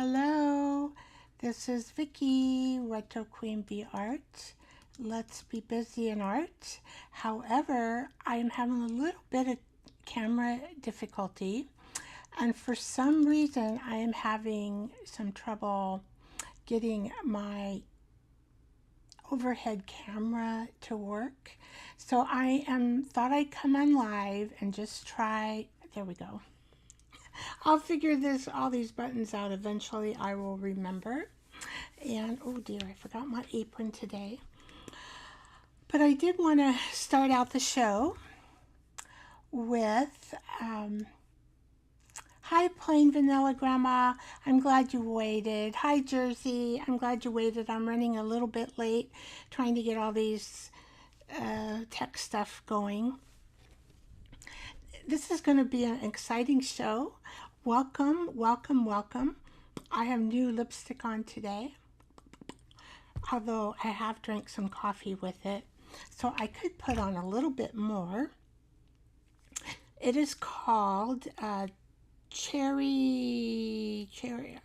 Hello, this is Vicky, Retro Queen Bee Art. Let's be busy in art. However, I am having a little bit of camera difficulty, and for some reason, I am having some trouble getting my overhead camera to work. So thought I'd come on live and just try. There we go. I'll figure all these buttons out eventually. I will remember. And oh dear, I forgot my apron today. But I did want to start out the show with hi, Plain Vanilla Grandma. I'm glad you waited. Hi, Jersey. I'm glad you waited. I'm running a little bit late trying to get all these tech stuff going. This is going to be an exciting show. Welcome, welcome, welcome. I have new lipstick on today, although I have drank some coffee with it, so I could put on a little bit more. It is called Cherry,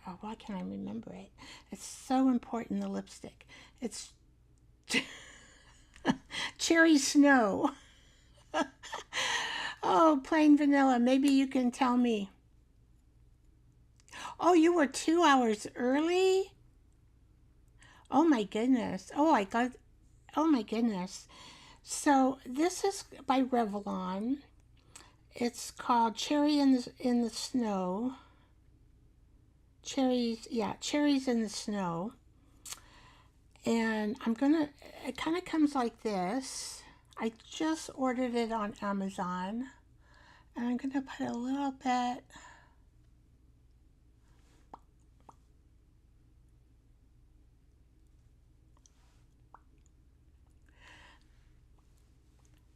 oh, why can't I remember it? It's so important, the lipstick. It's Cherry Snow. Oh, Plain Vanilla, maybe you can tell me. Oh, you were 2 hours early? Oh my goodness. Oh my goodness. So this is by Revlon. It's called Cherry in the Snow. Cherries in the Snow. And it kind of comes like this. I just ordered it on Amazon. And I'm gonna put a little bit.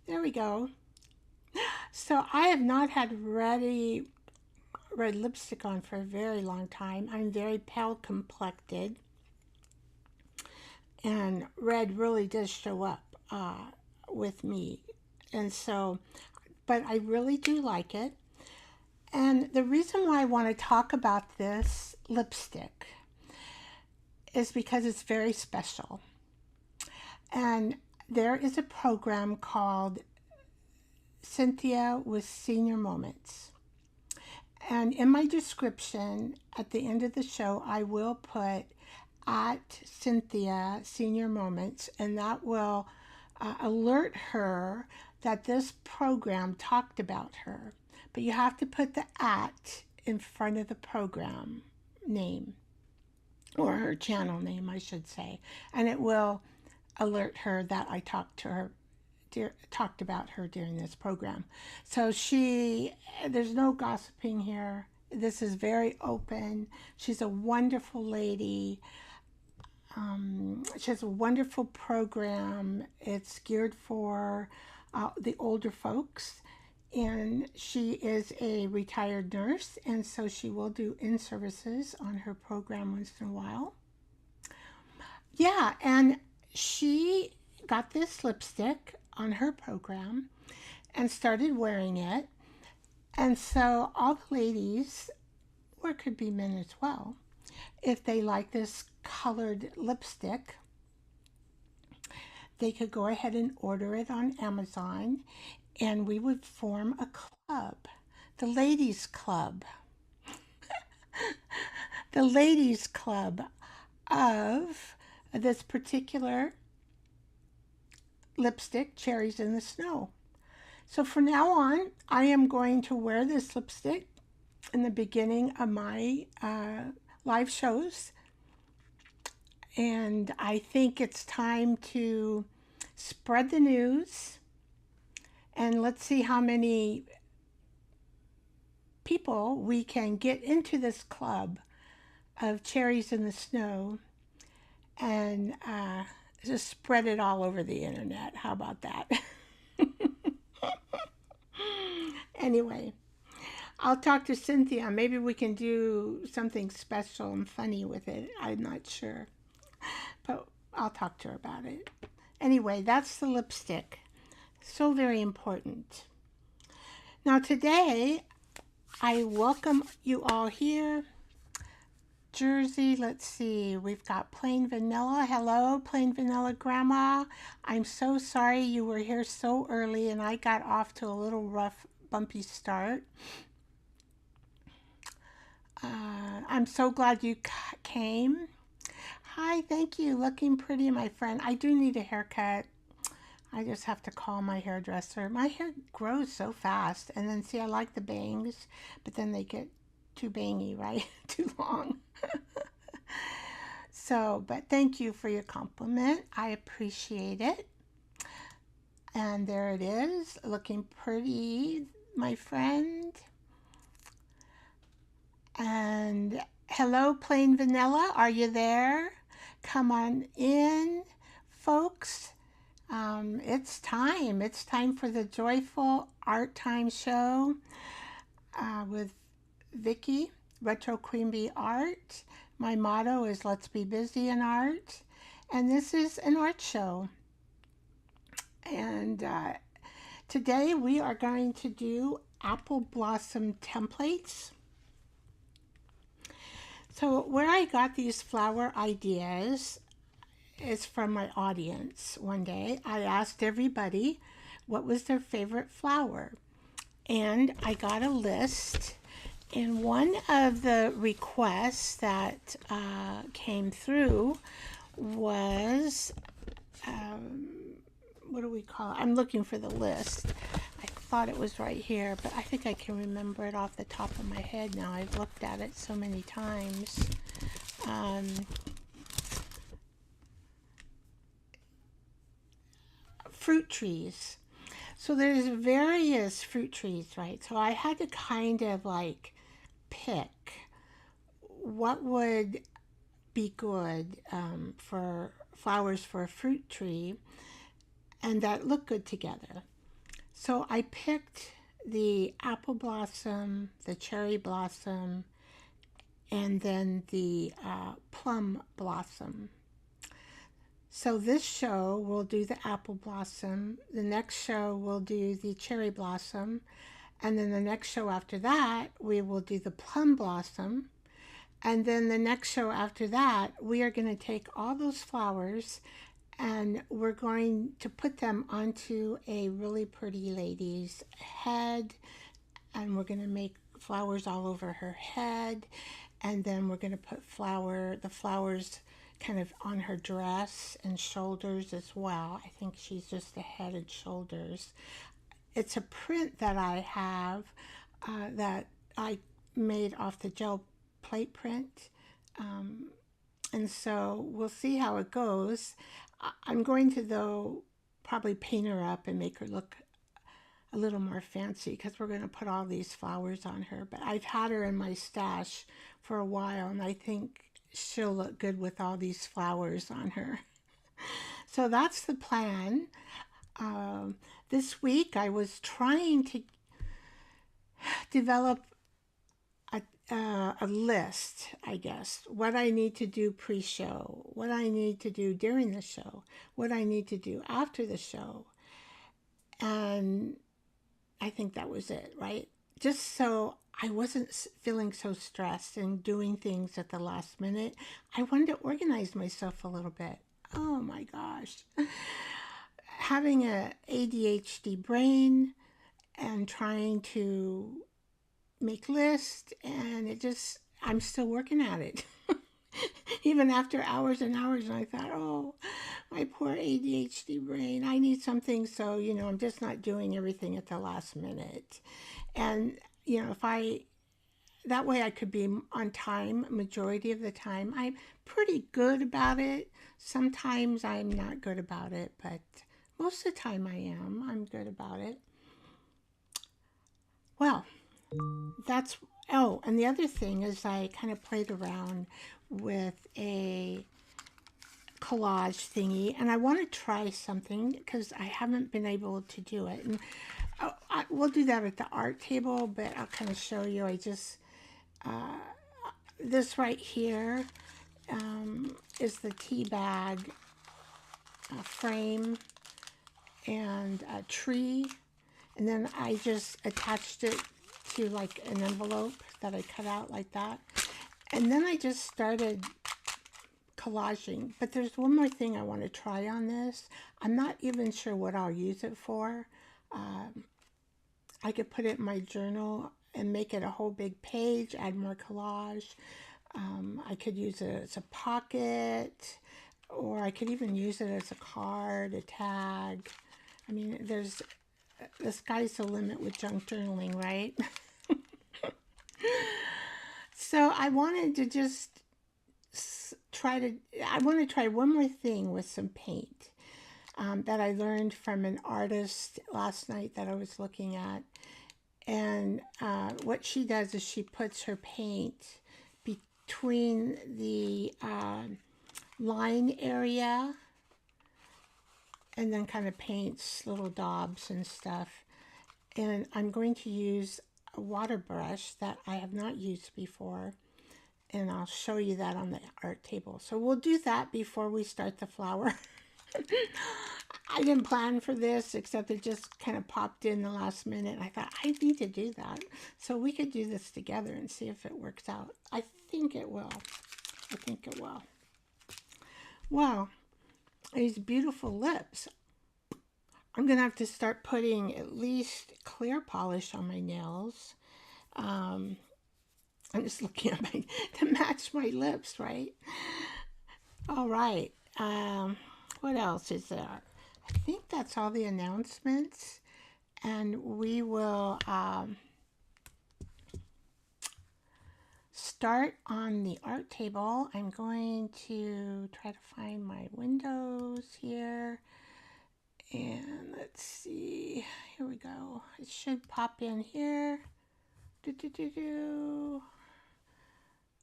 There we go. So I have not had red lipstick on for a very long time. I'm very pale complected, and red really does show up with me. And so, but I really do like it. And the reason why I want to talk about this lipstick is because it's very special. And there is a program called Cynthia with Senior Moments. And in my description at the end of the show, I will put at Cynthia Senior Moments, and that will alert her that this program talked about her. But you have to put the at in front of the program name, or her channel name, I should say, and it will alert her that I talked about her during this program. So there's no gossiping here. This is very open. She's a wonderful lady. She has a wonderful program. It's geared for the older folks. And she is a retired nurse, and so she will do in-services on her program once in a while. Yeah, and she got this lipstick on her program and started wearing it. And so all the ladies, or it could be men as well, if they like this colored lipstick, they could go ahead and order it on Amazon, and we would form a club, the ladies club. The ladies club of this particular lipstick, Cherries in the Snow. So from now on, I am going to wear this lipstick in the beginning of my live shows. And I think it's time to spread the news. And let's see how many people we can get into this club of Cherries in the Snow, and just spread it all over the internet. How about that? Anyway, I'll talk to Cynthia. Maybe we can do something special and funny with it. I'm not sure, but I'll talk to her about it. Anyway, that's the lipstick. So very important. Now today, I welcome you all here. Jersey, let's see. We've got Plain Vanilla. Hello, Plain Vanilla Grandma. I'm so sorry you were here so early and I got off to a little rough, bumpy start. I'm so glad you came. Hi, thank you. Looking pretty, my friend. I do need a haircut. I just have to call my hairdresser. My hair grows so fast. And then, see, I like the bangs, but then they get too bangy, right? Too long. So, but thank you for your compliment. I appreciate it. And there it is, looking pretty, my friend. And hello, Plain Vanilla. Are you there? Come on in, folks. It's time. It's time for the Joyful Art Time show with Vicky, Retro Queen Bee Art. My motto is let's be busy in art. And this is an art show. And today we are going to do apple blossom templates. So where I got these flower ideas is from my audience. One day I asked everybody what was their favorite flower. And I got a list. And one of the requests that came through was, what do we call it? I'm looking for the list. I thought it was right here, but I think I can remember it off the top of my head now. I've looked at it so many times. Fruit trees. So there's various fruit trees, right? So I had to kind of like pick what would be good for flowers for a fruit tree and that look good together. So I picked the apple blossom, the cherry blossom, and then the plum blossom. So this show we'll do the apple blossom, the next show we'll do the cherry blossom, and then the next show after that we will do the plum blossom, and then the next show after that we are going to take all those flowers and we're going to put them onto a really pretty lady's head, and we're going to make flowers all over her head, and then we're going to put the flowers kind of on her dress and shoulders as well. I think she's just the head and shoulders. It's a print that I have that I made off the gel plate print. And so we'll see how it goes. I'm going to, though, probably paint her up and make her look a little more fancy because we're going to put all these flowers on her. But I've had her in my stash for a while, and I think she'll look good with all these flowers on her. So that's the plan. This week I was trying to develop a list, I guess, what I need to do pre-show, what I need to do during the show, what I need to do after the show. And I think that was it, right? Just so I wasn't feeling so stressed and doing things at the last minute. I wanted to organize myself a little bit. Oh my gosh. Having a ADHD brain and trying to make lists, and I'm still working at it. Even after hours and hours, and I thought, oh, my poor ADHD brain, I need something, so, I'm just not doing everything at the last minute. And, that way I could be on time majority of the time. I'm pretty good about it. Sometimes I'm not good about it, but most of the time I'm good about it. Well, and the other thing is I kind of played around with a collage thingy, and I want to try something because I haven't been able to do it. And we'll do that at the art table, but I'll kind of show you. This right here is the Teabag frame and a tree, and then I just attached it to like an envelope that I cut out like that. And then I just started collaging. But there's one more thing I want to try on this. I'm not even sure what I'll use it for. I could put it in my journal and make it a whole big page, add more collage. I could use it as a pocket, or I could even use it as a card, a tag. I mean, the sky's the limit with junk journaling, right? So I wanted to just I want to try one more thing with some paint that I learned from an artist last night that I was looking at. And what she does is she puts her paint between the line area and then kind of paints little daubs and stuff. And I'm going to use a water brush that I have not used before, and I'll show you that on the art table. So we'll do that before we start the flower. I didn't plan for this, except it just kind of popped in the last minute. I thought, I need to do that. So we could do this together and see if it works out. I think it will. I think it will. Wow, these beautiful lips. I'm going to have to start putting at least clear polish on my nails. I'm just looking at to match my lips, right? All right. What else is there? I think that's all the announcements. And we will start on the art table. I'm going to try to find my windows here. And let's see. Here we go. It should pop in here.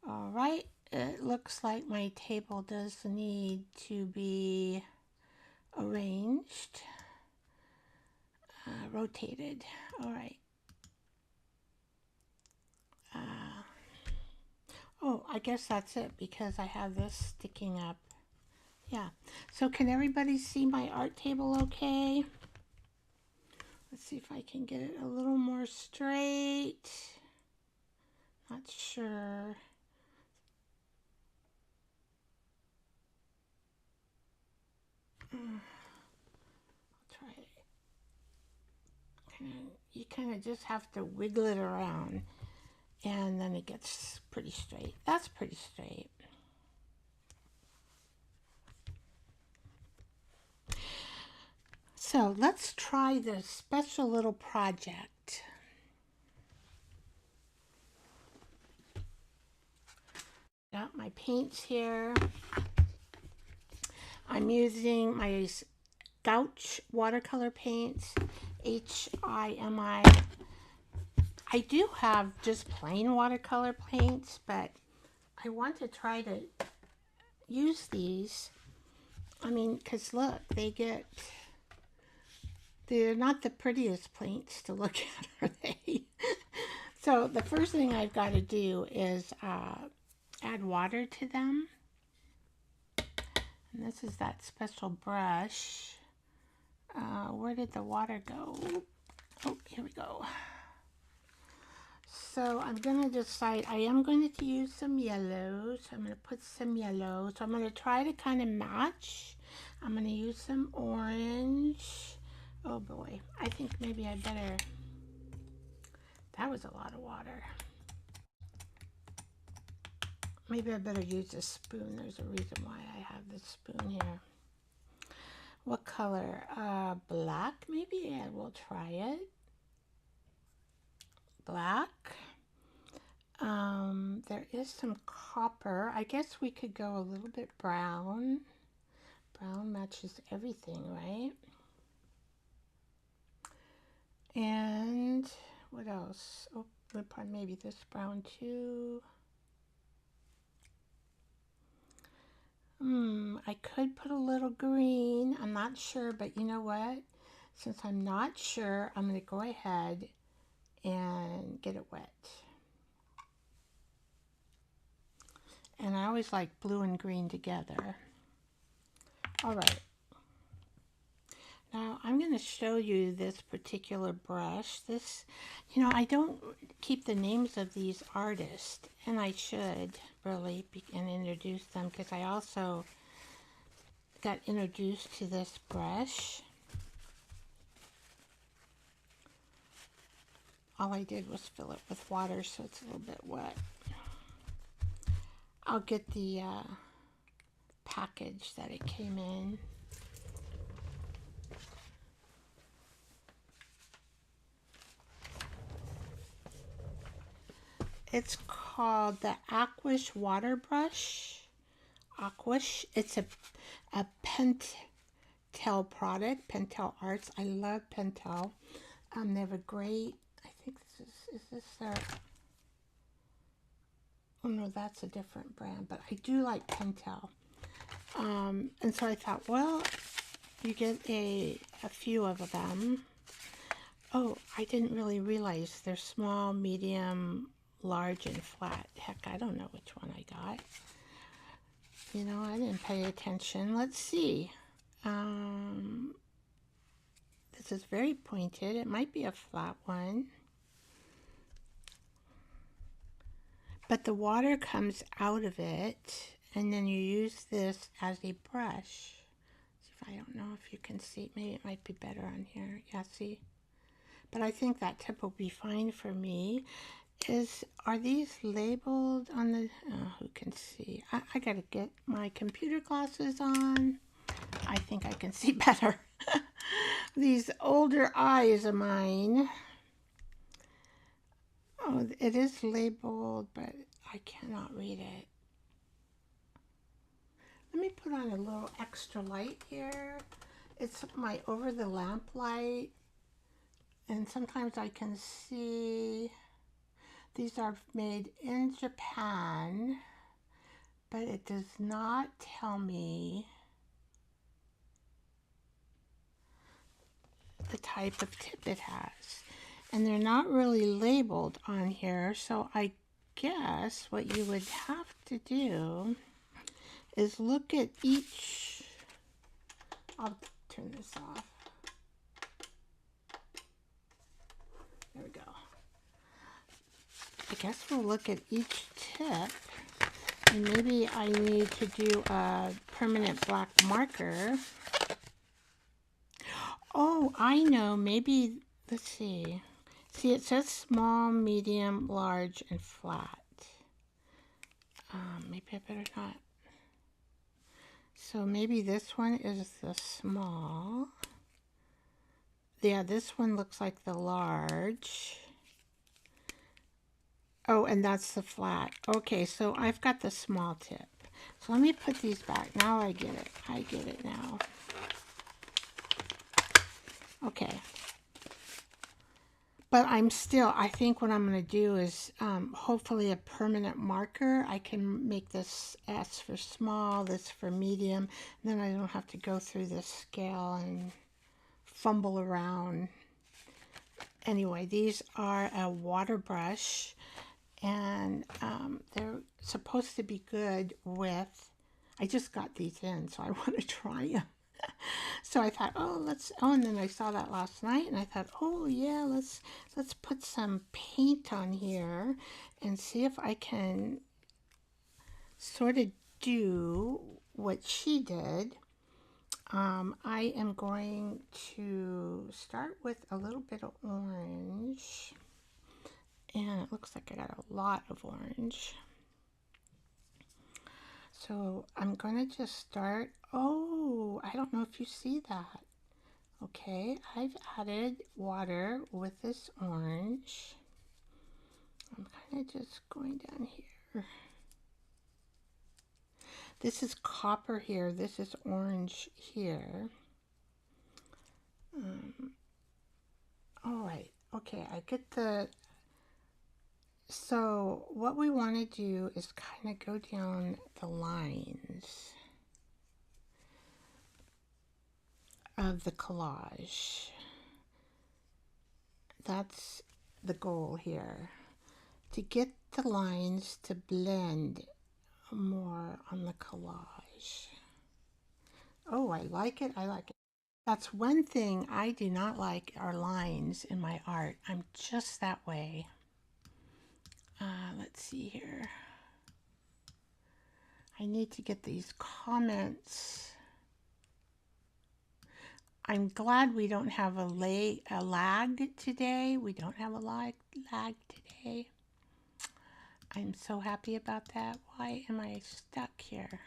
All right. It looks like my table does need to be arranged, rotated. All right. Oh, I guess that's it because I have this sticking up. Yeah. So can everybody see my art table okay? Let's see if I can get it a little more straight. Not sure. I'll try it. You kind of just have to wiggle it around, and then it gets pretty straight. That's pretty straight. So let's try this special little project. Got my paints here. I'm using my Gouache watercolor paints, H-I-M-I. I do have just plain watercolor paints, but I want to try to use these. I mean, because look, they're not the prettiest paints to look at, are they? So the first thing I've got to do is add water to them. And this is that special brush. Where did the water go? Oh, here we go. So I'm going to decide, I am going to use some yellows. I'm going to put some yellow. So I'm going to try to kind of match. I'm going to use some orange. Oh boy, I think maybe I better, that was a lot of water. Maybe I better use a spoon. There's a reason why I have this spoon here. What color? Black, maybe I will try it. Black. There is some copper. I guess we could go a little bit brown. Brown matches everything, right? And what else? Oh, maybe this brown too. I could put a little green. I'm not sure, but you know what? Since I'm not sure, I'm going to go ahead and get it wet. And I always like blue and green together. All right. Now I'm going to show you this particular brush. This, I don't keep the names of these artists, and I should really and introduce them, because I also got introduced to this brush. All I did was fill it with water, so it's a little bit wet. I'll get the package that it came in. It's called the Aquash Water Brush. Aquash. It's a Pentel product, Pentel Arts. I love Pentel. They have a great, I think this is this their, oh no, that's a different brand, but I do like Pentel. And so I thought, well, you get a few of them. Oh, I didn't really realize they're small, medium, large, and flat. Heck, I don't know which one I got. I didn't pay attention. Let's see. This is very pointed. It might be a flat one. But the water comes out of it, and then you use this as a brush. See if I don't know if you can see. Maybe it might be better on here. Yeah, see? But I think that tip will be fine for me. Are these labeled on the, who can see? I gotta get my computer glasses on. I think I can see better. These older eyes of mine. Oh, it is labeled, but I cannot read it. Let me put on a little extra light here. It's my over the lamp light, and sometimes I can see. These are made in Japan, but it does not tell me the type of tip it has. And they're not really labeled on here, so I guess what you would have to do is look at each. I'll turn this off. There we go. I guess we'll look at each tip, and maybe I need to do a permanent black marker. Oh, I know, maybe, let's see. See, it says small, medium, large, and flat. Maybe I better not. So maybe this one is the small. Yeah, this one looks like the large. Oh, and that's the flat. Okay, so I've got the small tip. So let me put these back. Now I get it. I get it now. Okay. But I think what I'm going to do is hopefully a permanent marker. I can make this S for small, this for medium. And then I don't have to go through this scale and fumble around. Anyway, these are a water brush. And they're supposed to be good with, I just got these in, so I want to try them. So I thought, and then I saw that last night, and I thought, oh yeah, let's put some paint on here and see if I can sort of do what she did. I am going to start with a little bit of orange. And it looks like I got a lot of orange. So I'm going to just start. Oh, I don't know if you see that. Okay, I've added water with this orange. I'm kind of just going down here. This is copper here. This is orange here. All right. Okay, I get the... So what we want to do is kind of go down the lines of the collage. That's the goal here, to get the lines to blend more on the collage. Oh, I like it. I like it. That's one thing I do not like are lines in my art. I'm just that way. Let's see here. I need to get these comments. I'm glad we don't have a lag today. We don't have a lag today. I'm so happy about that. Why am I stuck here?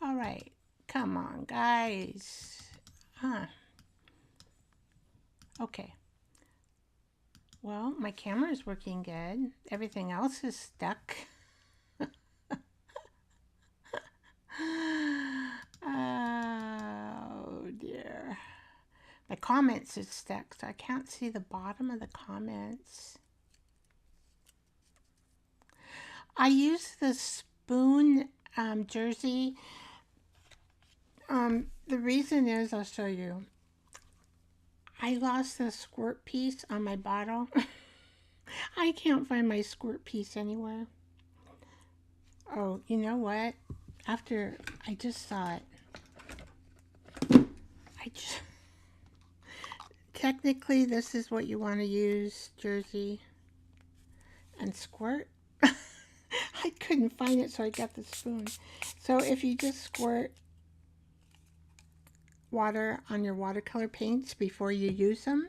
All right, come on, guys. Okay. Well, my camera is working good. Everything else is stuck. Oh dear. My comments is stuck, so I can't see the bottom of the comments. I use the spoon jersey. The reason is, I'll show you. I lost the squirt piece on my bottle. I can't find my squirt piece anywhere. Oh, you know what? After I just saw it. Technically, this is what you want to use, jersey and squirt. I couldn't find it, so I got the spoon. So if you just squirt water on your watercolor paints before you use them,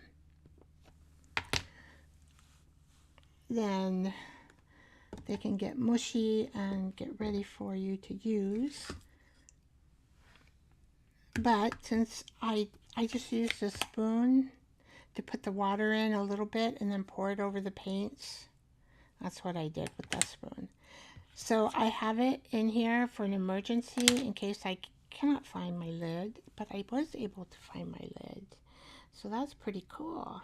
then they can get mushy and get ready for you to use. But since I just used a spoon to put the water in a little bit and then pour it over the paints, that's what I did with that spoon. So I have it in here for an emergency in case I cannot find my lid, but I was able to find my lid. So that's pretty cool.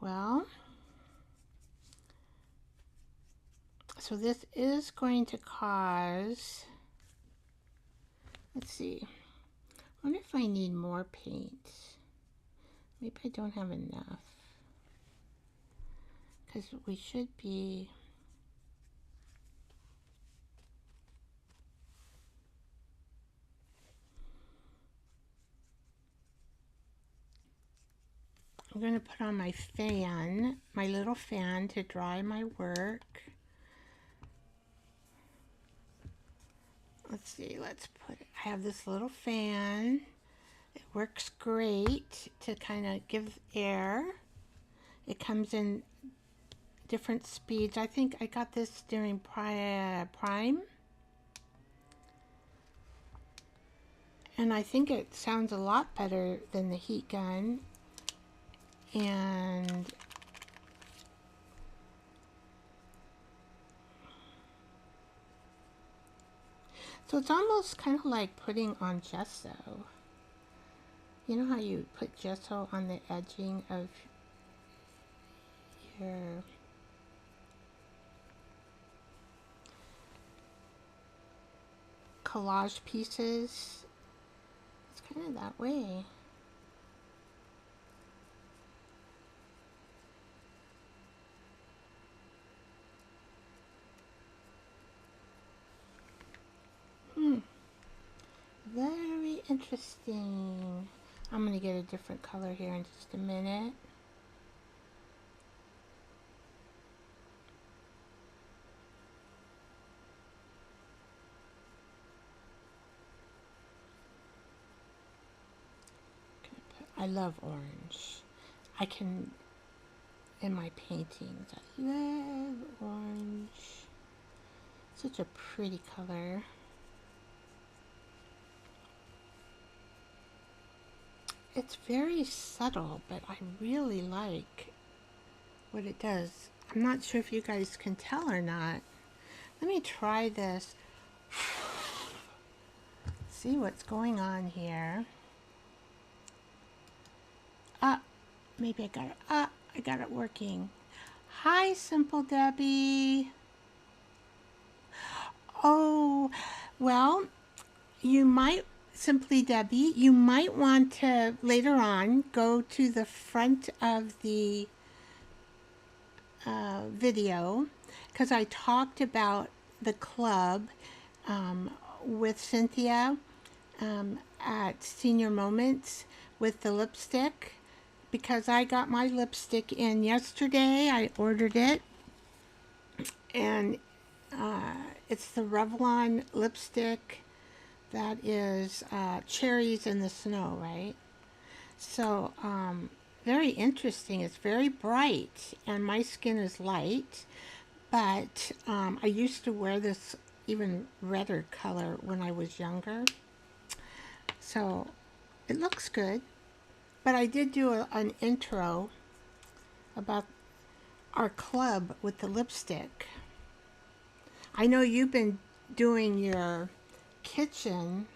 Well, so this is going to cause, let's see, I wonder if I need more paint. Maybe I don't have enough, because we should be, I'm going to put on my fan, my little fan, to dry my work. Let's see, let's put it, I have this little fan. It works great to kind of give air. It comes in different speeds. I think I got this during Prime. And I think it sounds a lot better than the heat gun. And so it's almost kind of like putting on gesso. You know how you put gesso on the edging of your collage pieces? It's kind of that way. Very interesting. I'm going to get a different color here in just a minute. I love orange. I can, in my paintings, I love orange. Such a pretty color. It's very subtle, but I really like what it does. I'm not sure if you guys can tell or not. Let me try this. See what's going on here. Maybe I got it. I got it working. Hi, Simple Debbie. Oh, well, you might, Simply Debbie, you might want to later on go to the front of the video, because I talked about the club with Cynthia at Senior Moments with the lipstick because I got my lipstick in yesterday. I ordered it, and it's the Revlon lipstick that is Cherries in the Snow, right? So, very interesting. It's very bright, and my skin is light, but I used to wear this even redder color when I was younger. So, it looks good. But I did do an intro about our club with the lipstick. I know you've been doing your kitchen.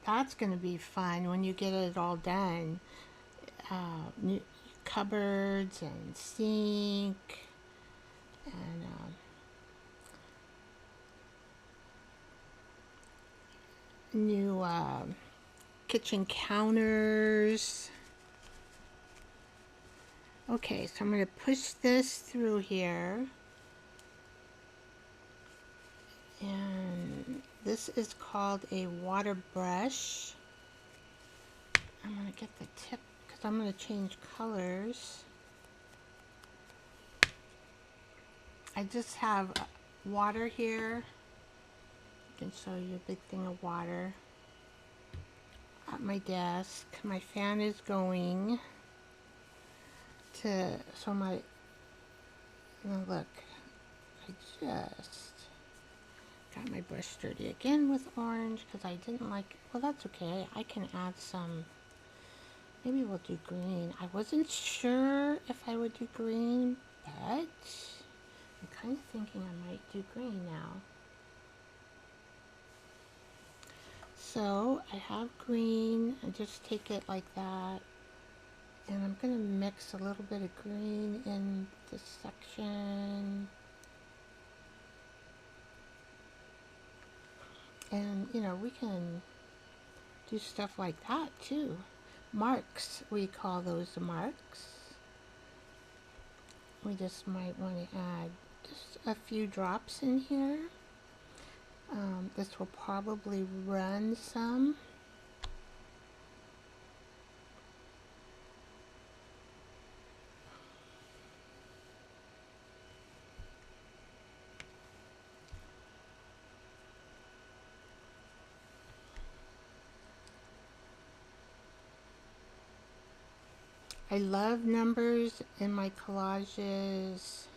That's going to be fun when you get it all done. New cupboards and sink and new kitchen counters. Okay, so I'm going to push this through here. And this is called a water brush. I'm going to get the tip because I'm going to change colors. I just have water here. I can show you a big thing of water at my desk. My fan is going to, so my, now look, I just got my brush dirty again with orange because I didn't like, well that's okay, I can add some, maybe we'll do green. I wasn't sure if I would do green, but I'm kind of thinking I might do green now. So I have green, and just take it like that, and I'm going to mix a little bit of green in this section. And, you know, we can do stuff like that too. Marks, we call those the marks. We just might want to add just a few drops in here. This will probably run some. I love numbers in my collages.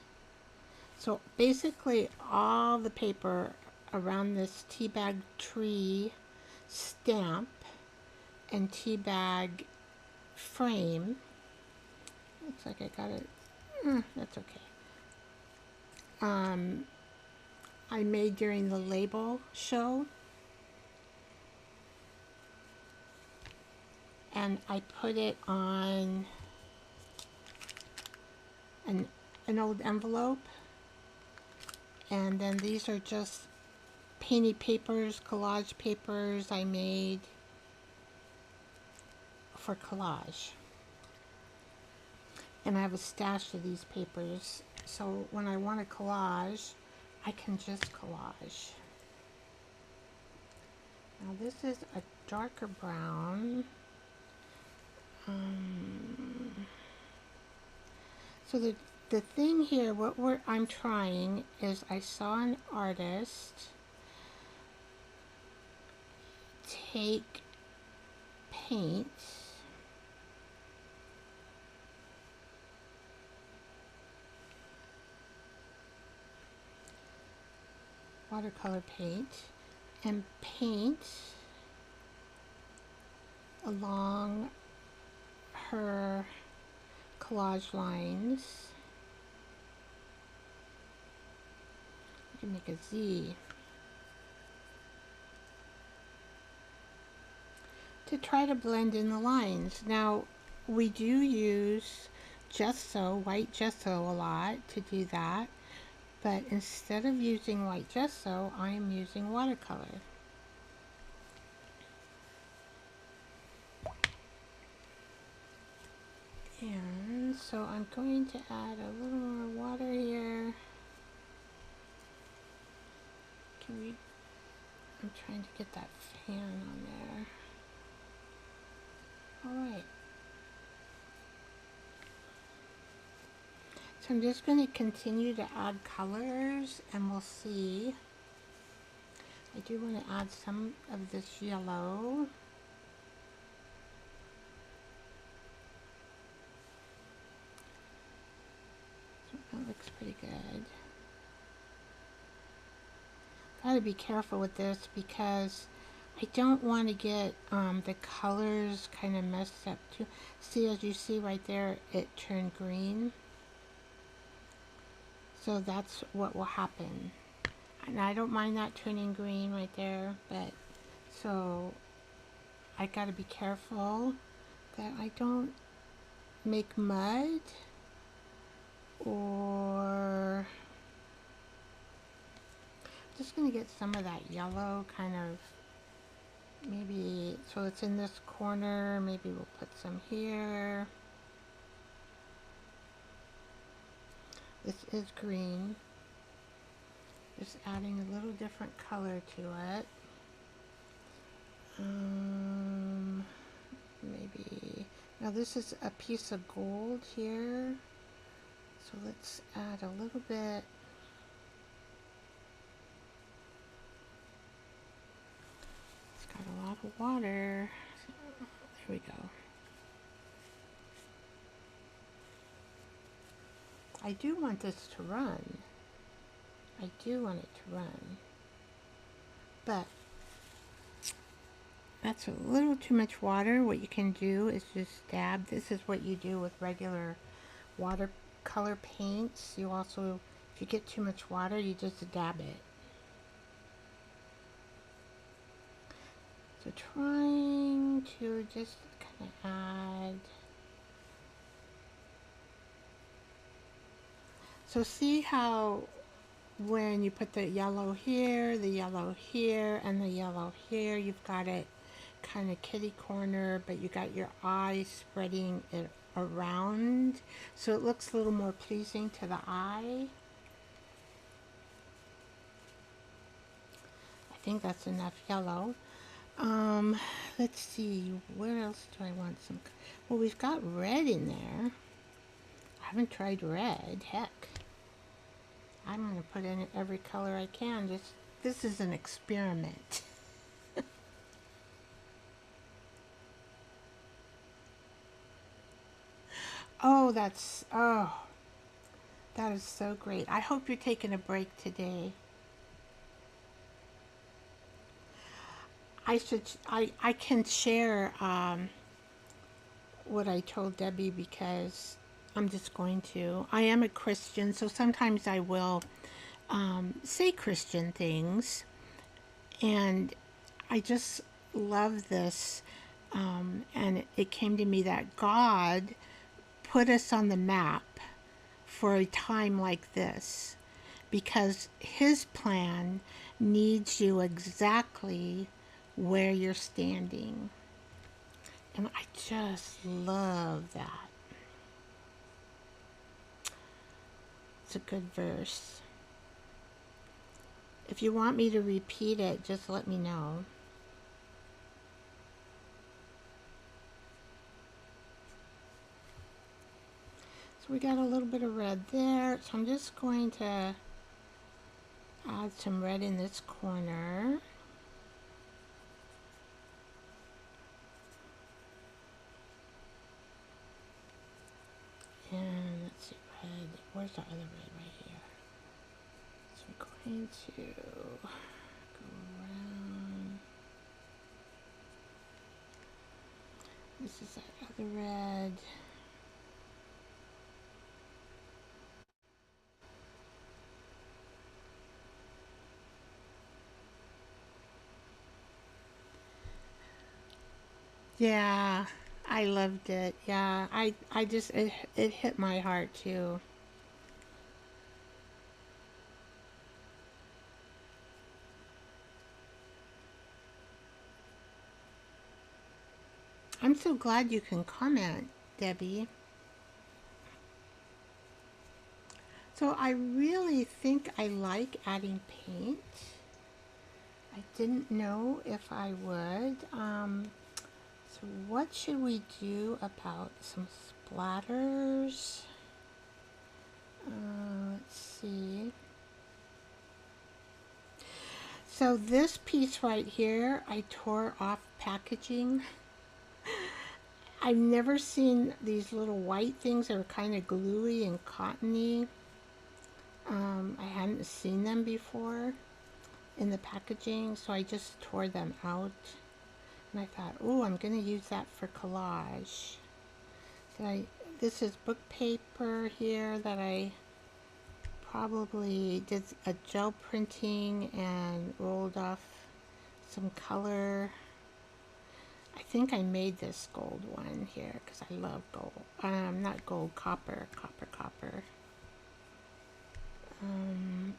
So basically all the paper around this Teabag tree stamp and Teabag frame, looks like I got it, that's okay. I made during the label show, and I put it on an old envelope, and then these are just painted papers, collage papers I made for collage. And I have a stash of these papers, so when I want a collage, I can just collage. Now this is a darker brown. So the thing here, I'm trying is, I saw an artist take paint watercolor paint and paint along her collage lines. You can make a Z to try to blend in the lines. Now we do use gesso, white gesso a lot to do that, but instead of using white gesso, I am using watercolor. And so I'm going to add a little more water here. I'm trying to get that fan on there. All right. So I'm just going to continue to add colors and we'll see. I do want to add some of this yellow. So that looks pretty good. Gotta be careful with this because I don't want to get the colors kind of messed up too. See, as you see right there, it turned green. So that's what will happen. And I don't mind that turning green right there, but so I gotta be careful that I don't make mud or just gonna get some of that yellow kind of maybe, so it's in this corner, maybe we'll put some here. This is green. Just adding a little different color to it. Maybe, now this is a piece of gold here. So let's add a little bit. It's got a lot of water. There we go. I do want this to run. I do want it to run. But that's a little too much water. What you can do is just dab. This is what you do with regular watercolor paints. You also, if you get too much water, you just dab it. So trying to just kind of add. So see how when you put the yellow here, and the yellow here, you've got it kind of kitty corner, but you got your eye spreading it around. So it looks a little more pleasing to the eye. I think that's enough yellow. Let's see, where else do I want some? Well, we've got red in there. I haven't tried red, heck. I'm going to put in every color I can. This is an experiment. Oh, that is so great. I hope you're taking a break today. I can share what I told Debbie because I'm just going to. I am a Christian, so sometimes I will say Christian things, and I just love this. And it came to me that God put us on the map for a time like this because His plan needs you exactly where you're standing. And I just love that. It's a good verse. If you want me to repeat it, just let me know. So we got a little bit of red there. So I'm just going to add some red in this corner. And let's see, red. Where's the other red right here? So I'm going to go around. This is that other red. Yeah, I loved it. Yeah, I just, it hit my heart too. I'm so glad you can comment, Debbie. So I really think I like adding paint. I didn't know if I would. So what should we do about some splatters? Let's see. So this piece right here, I tore off packaging. I've never seen these little white things that are kind of gluey and cottony. I hadn't seen them before in the packaging, so I just tore them out. And I thought, oh, I'm going to use that for collage. This is book paper here that I probably did a gel printing and rolled off some color. I think I made this gold one here because I love gold. Not gold, copper.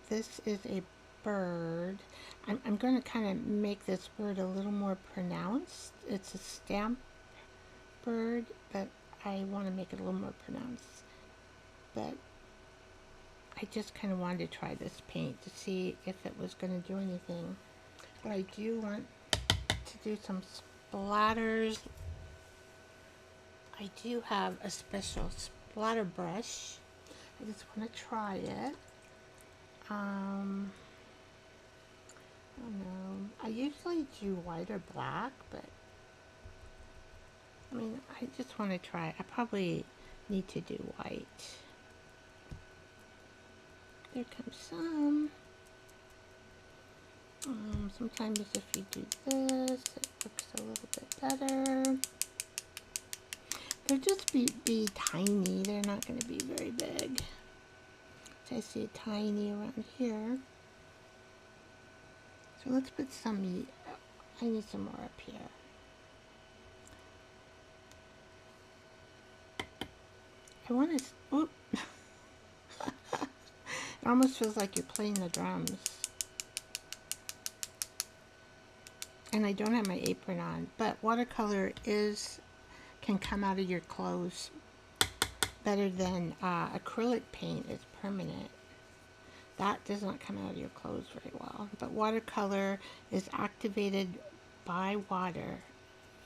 This is a bird. I'm going to kind of make this bird a little more pronounced. It's a stamp bird, but I want to make it a little more pronounced. But I just kind of wanted to try this paint to see if it was going to do anything. But I do want to do some splatters. I do have a special splatter brush. I just want to try it. I don't know. I usually do white or black, but I mean, I just want to try. I probably need to do white. There comes some. Sometimes if you do this, it looks a little bit better. They'll just be tiny. They're not going to be very big. So I see a tiny around here. So let's put some. I need some more up here. I want to. Oop. It almost feels like you're playing the drums. And I don't have my apron on, but watercolor can come out of your clothes better than acrylic paint is permanent. That does not come out of your clothes very well. But watercolor is activated by water,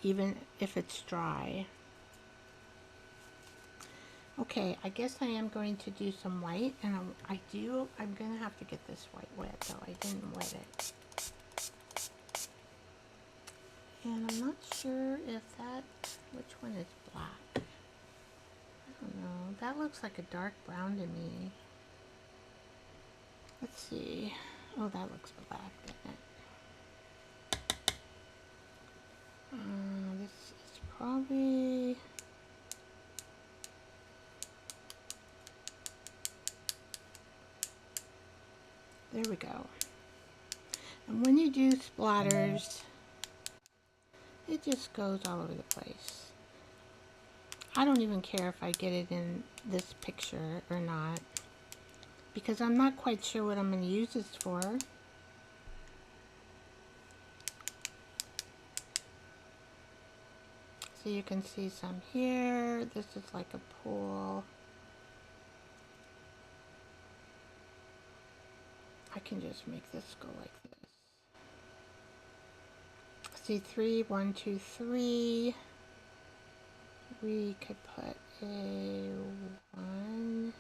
even if it's dry. Okay, I guess I am going to do some white, and I'm going to have to get this white wet, though. I didn't wet it. And I'm not sure if which one is black. I don't know. That looks like a dark brown to me. Let's see. Oh, that looks black, doesn't it? This is probably... There we go. And when you do splatters, it just goes all over the place. I don't even care if I get it in this picture or not, because I'm not quite sure what I'm going to use this for. So you can see some here. This is like a pool. I can just make this go like this. See, 3, 1, 2, 3. We could put a 1,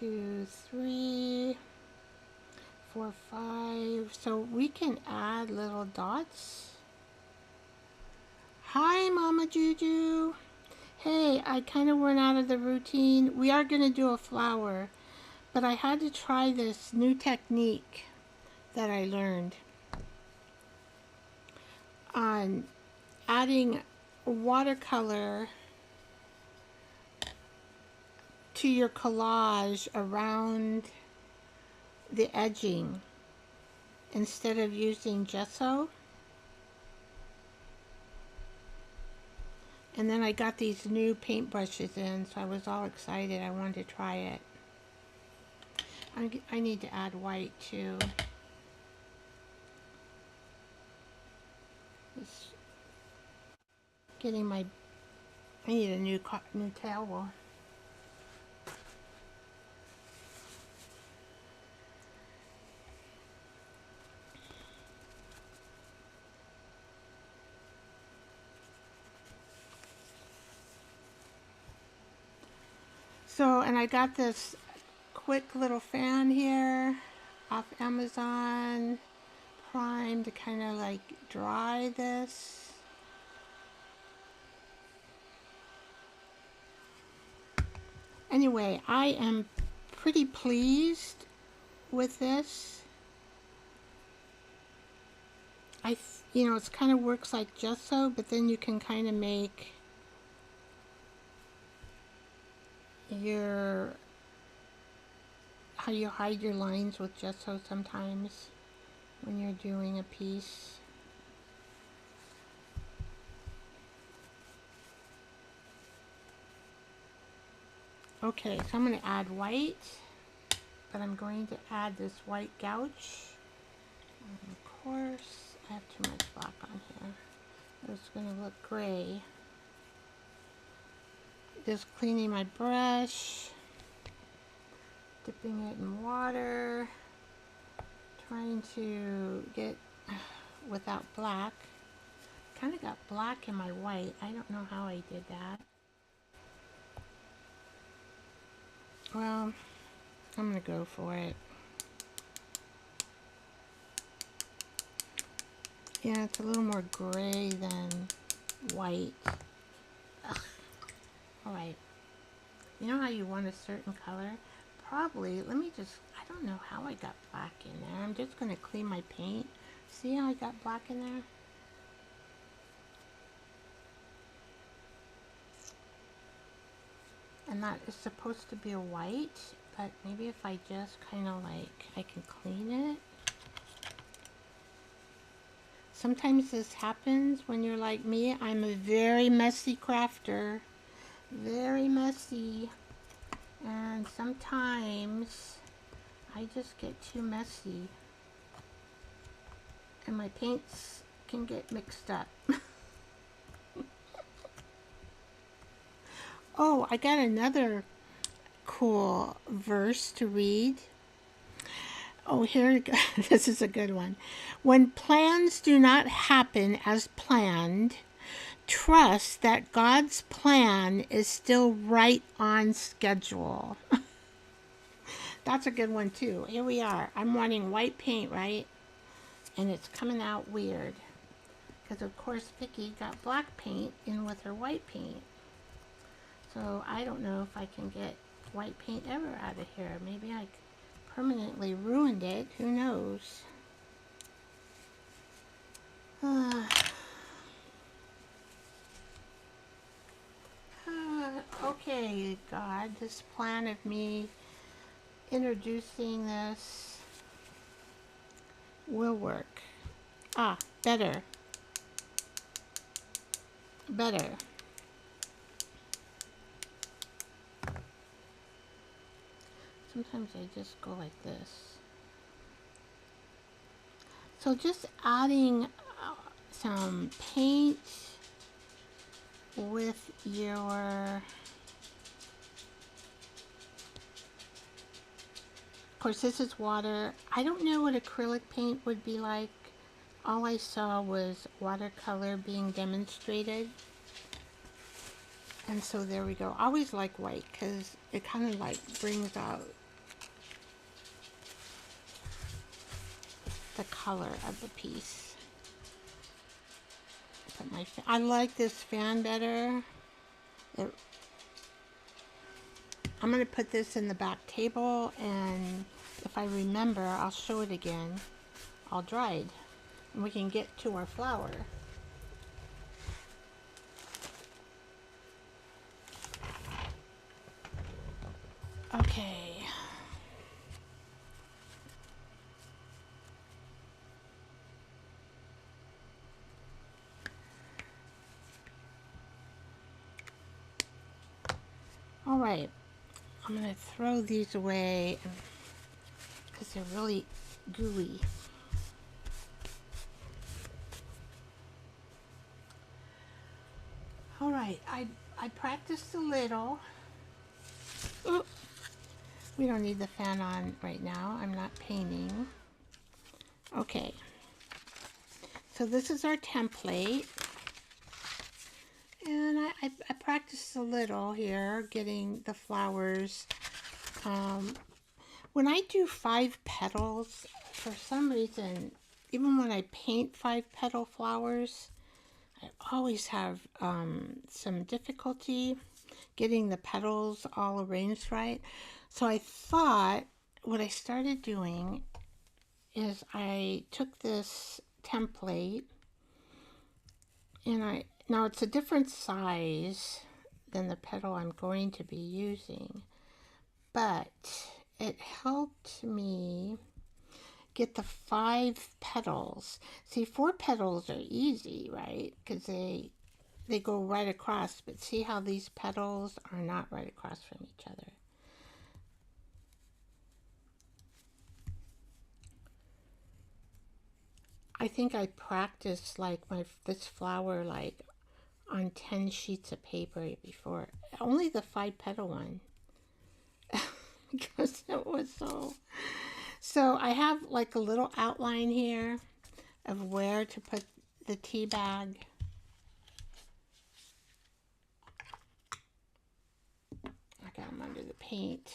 2, 3, 4, 5. So we can add little dots. Hi, Mama Juju. Hey, I kind of went out of the routine. We are going to do a flower, but I had to try this new technique that I learned on adding watercolor to your collage around the edging instead of using gesso. And then I got these new paint brushes in, so I was all excited. I wanted to try it. I need to add white too. Just getting I need a new towel. So, and I got this quick little fan here off Amazon Prime to kind of like dry this. Anyway, I am pretty pleased with this. You know, it kind of works like gesso, but then you can kind of make your, how you hide your lines with gesso sometimes when you're doing a piece. Okay, so I'm going to add white, but I'm going to add this white gouache. And of course, I have too much black on here. It's going to look gray. Just cleaning my brush, dipping it in water, trying to get without black. Kind of got black in my white. I don't know how I did that. Well, I'm going to go for it. Yeah, it's a little more gray than white. Ugh. All right. You know how you want a certain color? Probably, let me just, I don't know how I got black in there. I'm just going to clean my paint. See how I got black in there? And that is supposed to be a white, but maybe if I just kind of like, I can clean it. Sometimes this happens when you're like me. I'm a very messy crafter. Very messy. And sometimes I just get too messy. And my paints can get mixed up. Oh, I got another cool verse to read. Oh, here, this is a good one. When plans do not happen as planned, trust that God's plan is still right on schedule. That's a good one too. Here we are. I'm wanting white paint, right? And it's coming out weird. Because of course Vicky got black paint in with her white paint. So I don't know if I can get white paint ever out of here. Maybe I permanently ruined it. Who knows? Okay, God, this plan of me introducing this will work. Ah, better. Better. Sometimes I just go like this. So just adding some paint with your, of course this is water. I don't know what acrylic paint would be like. All I saw was watercolor being demonstrated. And so there we go. I always like white because it kind of like brings out the color of the piece. Put my I like this fan better. I'm going to put this in the back table, and if I remember, I'll show it again. All dried. And we can get to our flower. Okay. All right. I'm going to throw these away because they're really gooey. All right. I practiced a little. Ooh. We don't need the fan on right now. I'm not painting. Okay. So this is our template. And I I practiced a little here, getting the flowers. When I do 5 petals, for some reason, even when I paint 5 petal flowers, I always have some difficulty getting the petals all arranged right. So I thought what I started doing is I took this template and now it's a different size than the petal I'm going to be using, but it helped me get the 5 petals. See, 4 petals are easy, right? Because they go right across, but see how these petals are not right across from each other. I think I practiced like this flower like on 10 sheets of paper before. Only the 5 petal one. Because it was so I have like a little outline here of where to put the tea bag. I got them under the paint.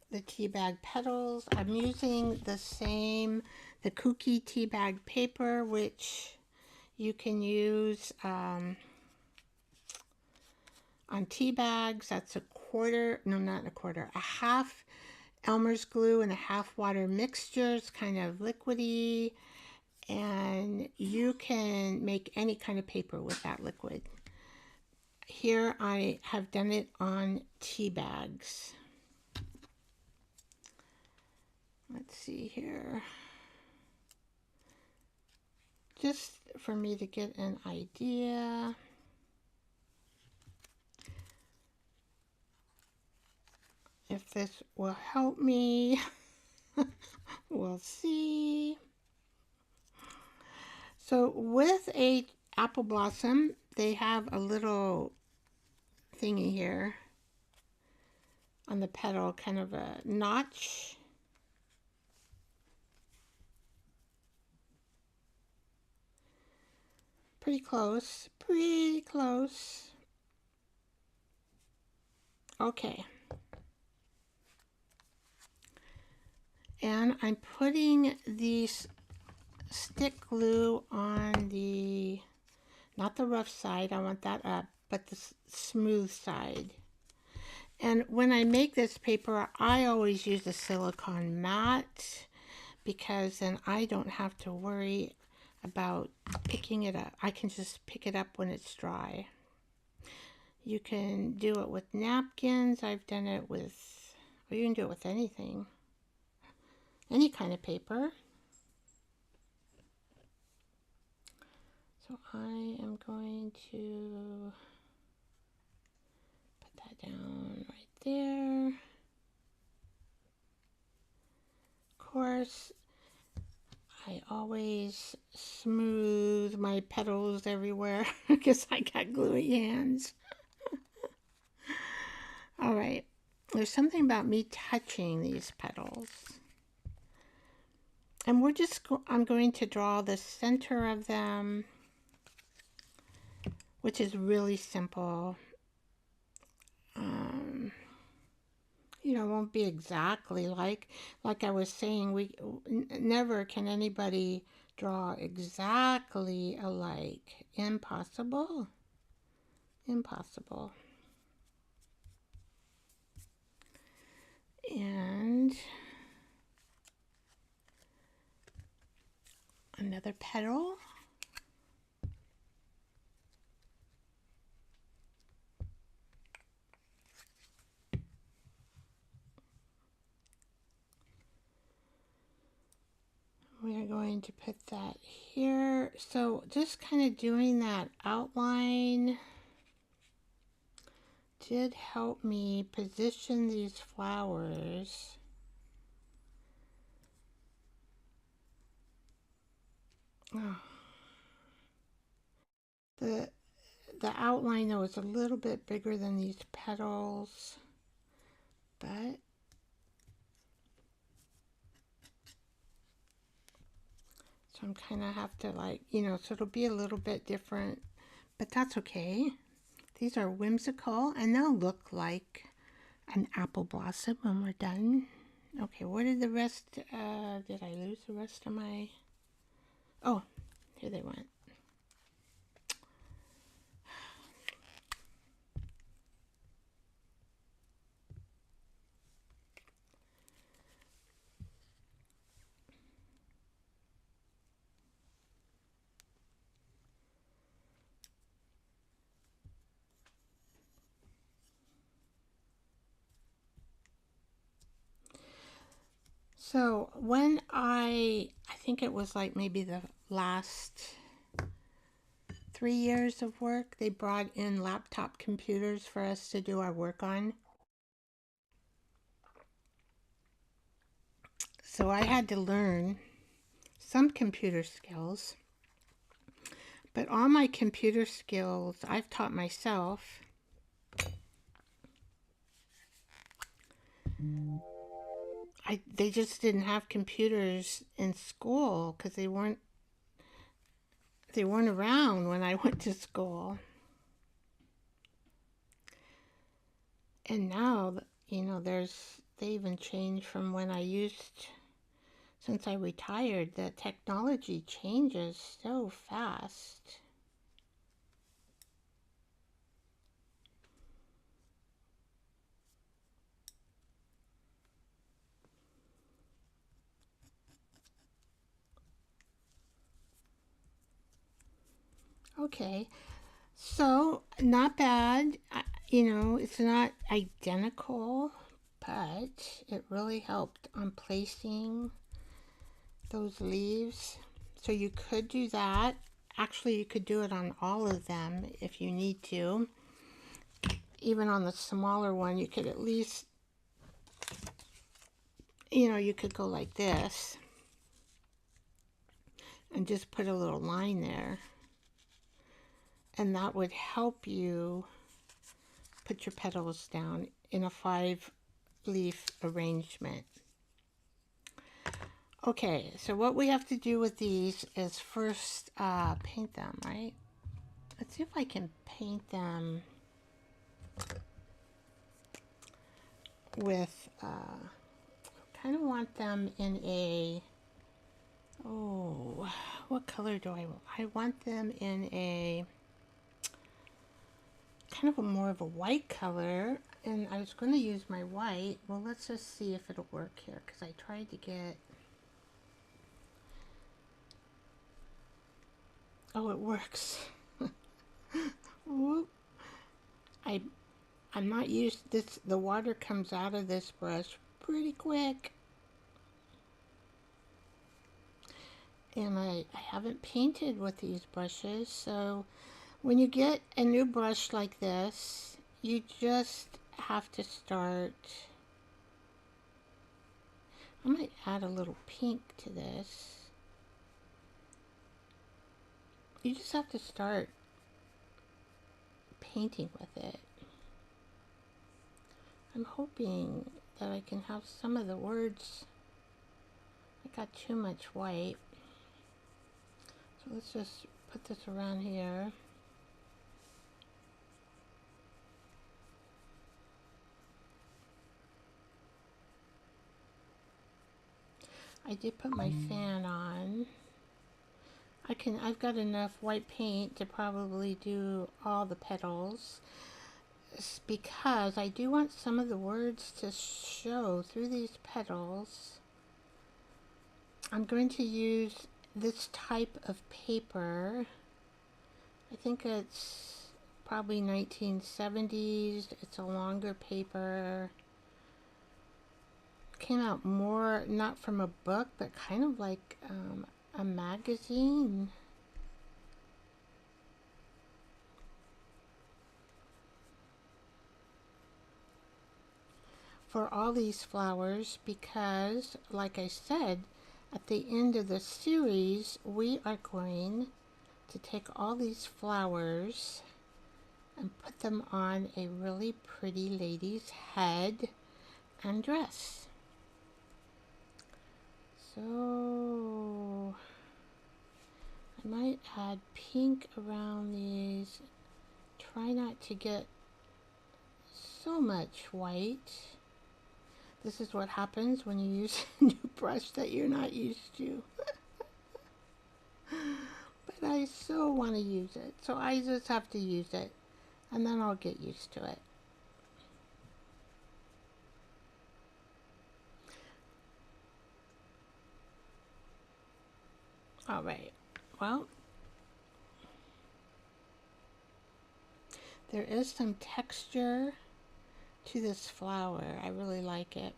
The tea bag petals. I'm using the Kooky tea bag paper, which you can use on tea bags. That's a quarter, no, not a quarter, a half Elmer's glue and a half water mixture. It's kind of liquidy, and you can make any kind of paper with that liquid. Here I have done it on tea bags. Let's see here. Just for me to get an idea. If this will help me, we'll see. So with a apple blossom, they have a little thingy here on the petal, kind of a notch. Pretty close, pretty close. Okay. And I'm putting these stick glue on the, not the rough side, I want that up, but the smooth side. And when I make this paper, I always use a silicone mat because then I don't have to worry about picking it up. I can just pick it up when it's dry. You can do it with napkins. I've done it with, or you can do it with anything, any kind of paper. So I am going to put that down right there. Of course, I always smooth my petals everywhere because I got gluey hands. All right, there's something about me touching these petals. And I'm going to draw the center of them, which is really simple. It won't be exactly like I was saying, never can anybody draw exactly alike. Impossible. Impossible. And another petal. We are going to put that here. So just kind of doing that outline did help me position these flowers. Oh. The outline though is a little bit bigger than these petals, but so I'm kind of have to like, so it'll be a little bit different, but that's okay. These are whimsical and they'll look like an apple blossom when we're done. Okay, what did the rest, did I lose the rest of my, oh, here they went. So when I think it was like maybe the last 3 years of work, they brought in laptop computers for us to do our work on. So I had to learn some computer skills, but all my computer skills I've taught myself. They just didn't have computers in school because they weren't around when I went to school. And now, they even changed from when since I retired, the technology changes so fast. Okay, so not bad. It's not identical, but it really helped on placing those leaves. So you could do that. Actually, you could do it on all of them if you need to. Even on the smaller one, you could at least, you could go like this and just put a little line there. And that would help you put your petals down in a 5-leaf arrangement. Okay, so what we have to do with these is first paint them, right? Let's see if I can paint them with, kind of want them in a, oh, what color do I want? I want them in a kind of more of a white color, and I was going to use my white. Well, let's just see if it'll work here, because I tried to get, oh, it works. Whoop. I'm not used this. The water comes out of this brush pretty quick, and I haven't painted with these brushes. So when you get a new brush like this, you just have to start. I might add a little pink to this. You just have to start painting with it. I'm hoping that I can have some of the words. I got too much white. So let's just put this around here. I did put my fan on. I've got enough white paint to probably do all the petals, because I do want some of the words to show through these petals. I'm going to use this type of paper. I think it's probably 1970s. It's a longer paper. Came out more, not from a book, but kind of like a magazine. For all these flowers, because like I said, at the end of the series, we are going to take all these flowers and put them on a really pretty lady's head and dress. So Might add pink around these. Try not to get so much white. This is what happens when you use a new brush that you're not used to. But I so want to use it, so I just have to use it, and then I'll get used to it. All right, well, there is some texture to this flower. I really like it.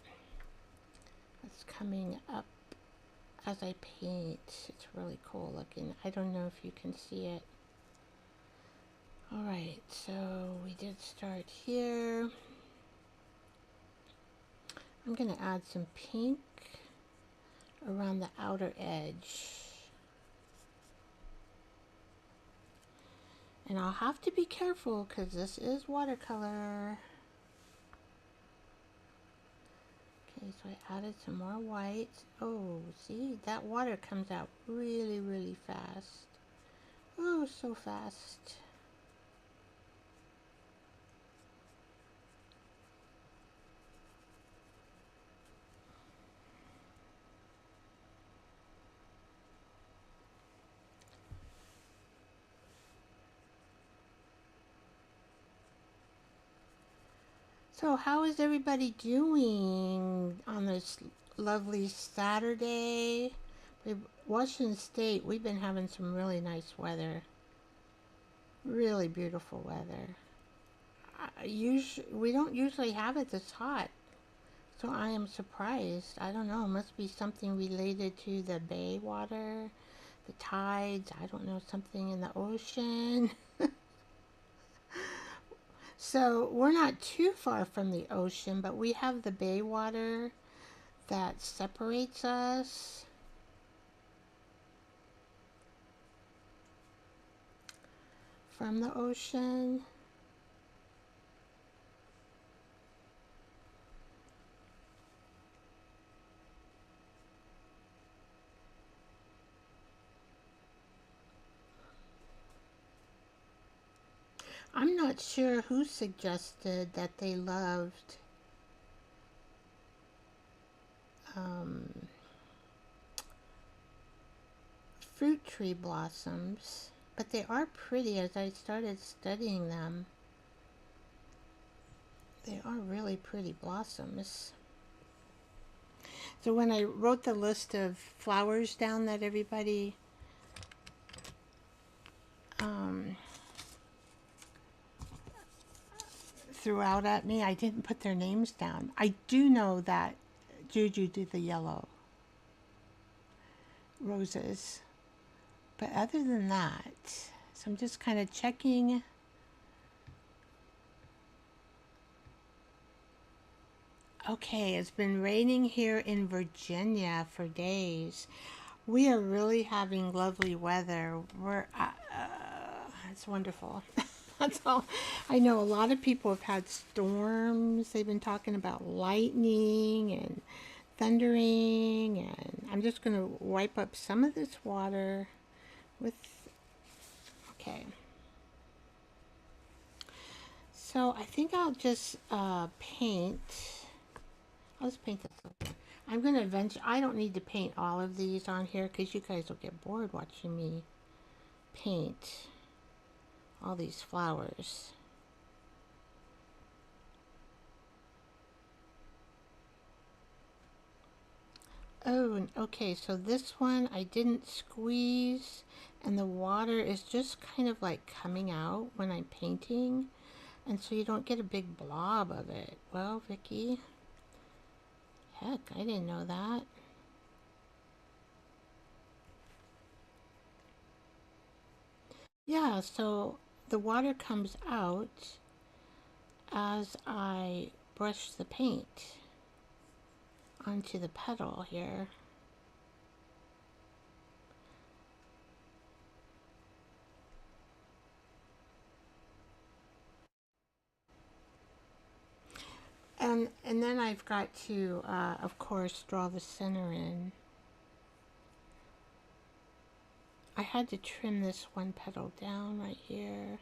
It's coming up as I paint. It's really cool looking. I don't know if you can see it. All right, so we did start here. I'm going to add some pink around the outer edge. And I'll have to be careful because this is watercolor. Okay, so I added some more white. Oh, see, that water comes out really, really fast. Oh, so fast. So how is everybody doing on this lovely Saturday? Washington State, we've been having some really nice weather. Really beautiful weather. We don't usually have it this hot, so I am surprised. I don't know, it must be something related to the bay water, the tides, I don't know, something in the ocean. So we're not too far from the ocean, but we have the bay water that separates us from the ocean. I'm not sure who suggested that they loved fruit tree blossoms, but they are pretty. As I started studying them, they are really pretty blossoms. So when I wrote the list of flowers down that everybody threw out at me, I didn't put their names down. I do know that Juju did the yellow roses, but other than that, so I'm just kind of checking. Okay, it's been raining here in Virginia for days. We are really having lovely weather. It's wonderful. That's all. I know a lot of people have had storms. They've been talking about lightning and thundering, and I'm just going to wipe up some of this water with, okay. So I think I'll just paint. I'll just paint this over. I'm going to eventually, I don't need to paint all of these on here because you guys will get bored watching me paint all these flowers. Oh, okay, so this one I didn't squeeze, and the water is just kind of like coming out when I'm painting, and so you don't get a big blob of it. Well, Vicky, heck, I didn't know that. Yeah, so the water comes out as I brush the paint onto the petal here. And then I've got to, of course, draw the center in. I had to trim this one petal down right here.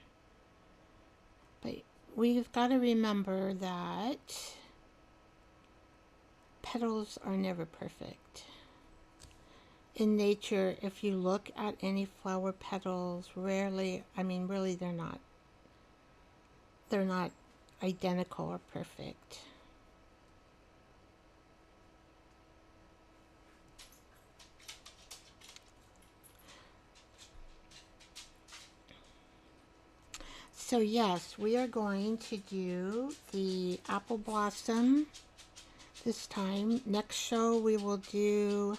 But we've got to remember that petals are never perfect. In nature, if you look at any flower petals, rarely, I mean, really, they're not identical or perfect. So yes, we are going to do the apple blossom this time. Next show we will do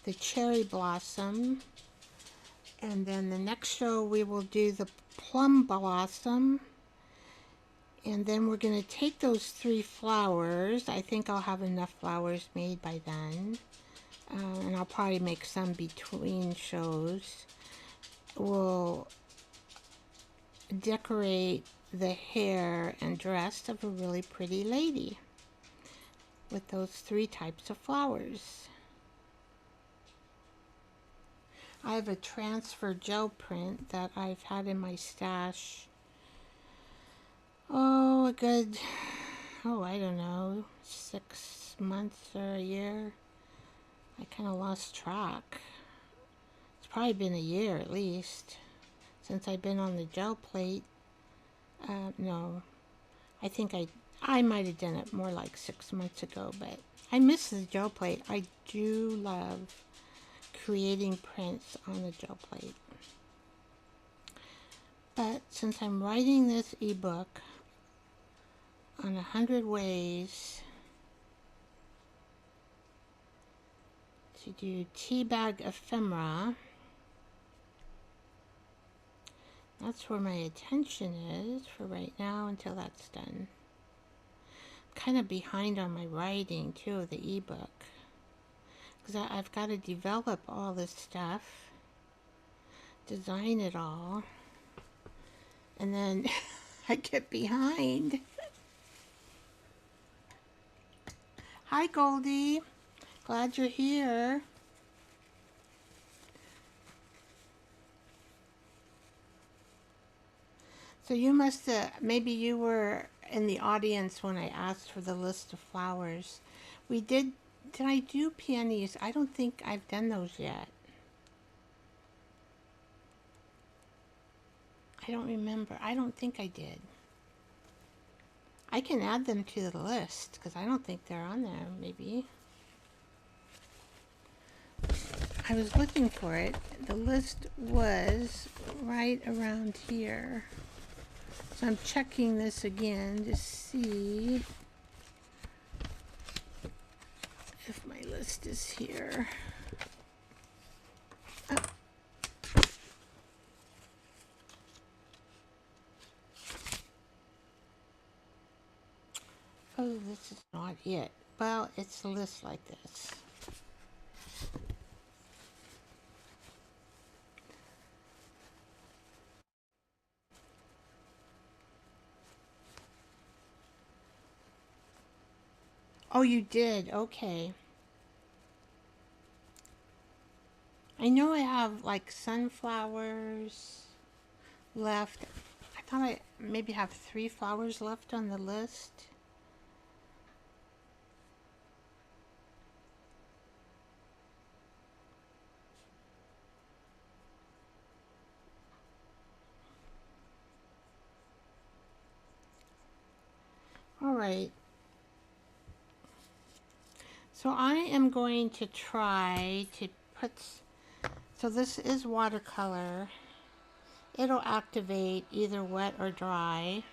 the cherry blossom, and then the next show we will do the plum blossom, and then we're going to take those 3 flowers. I think I'll have enough flowers made by then, and I'll probably make some between shows. We'll decorate the hair and dress of a really pretty lady with those 3 types of flowers. I have a transfer gel print that I've had in my stash, a good, I don't know, 6 months or a year. I kind of lost track. It's probably been a year at least since I've been on the gel plate. No, I think I might have done it more like 6 months ago, but I miss the gel plate. I do love creating prints on the gel plate. But since I'm writing this ebook on 100 ways to do teabag ephemera, that's where my attention is for right now until that's done. I'm kind of behind on my writing too of the ebook, because I've got to develop all this stuff, design it all, and then I get behind. Hi Goldie, glad you're here. So you must have, maybe you were in the audience when I asked for the list of flowers. Did I do peonies? I don't think I've done those yet. I don't remember. I don't think I did. I can add them to the list because I don't think they're on there, maybe. I was looking for it. The list was right around here. So I'm checking this again to see if my list is here. Oh, this is not it. Well, it's a list like this. Oh, you did? Okay. I know I have like sunflowers left. I thought I maybe have 3 flowers left on the list. All right. So I am going to try to put, so this is watercolor. It'll activate either wet or dry.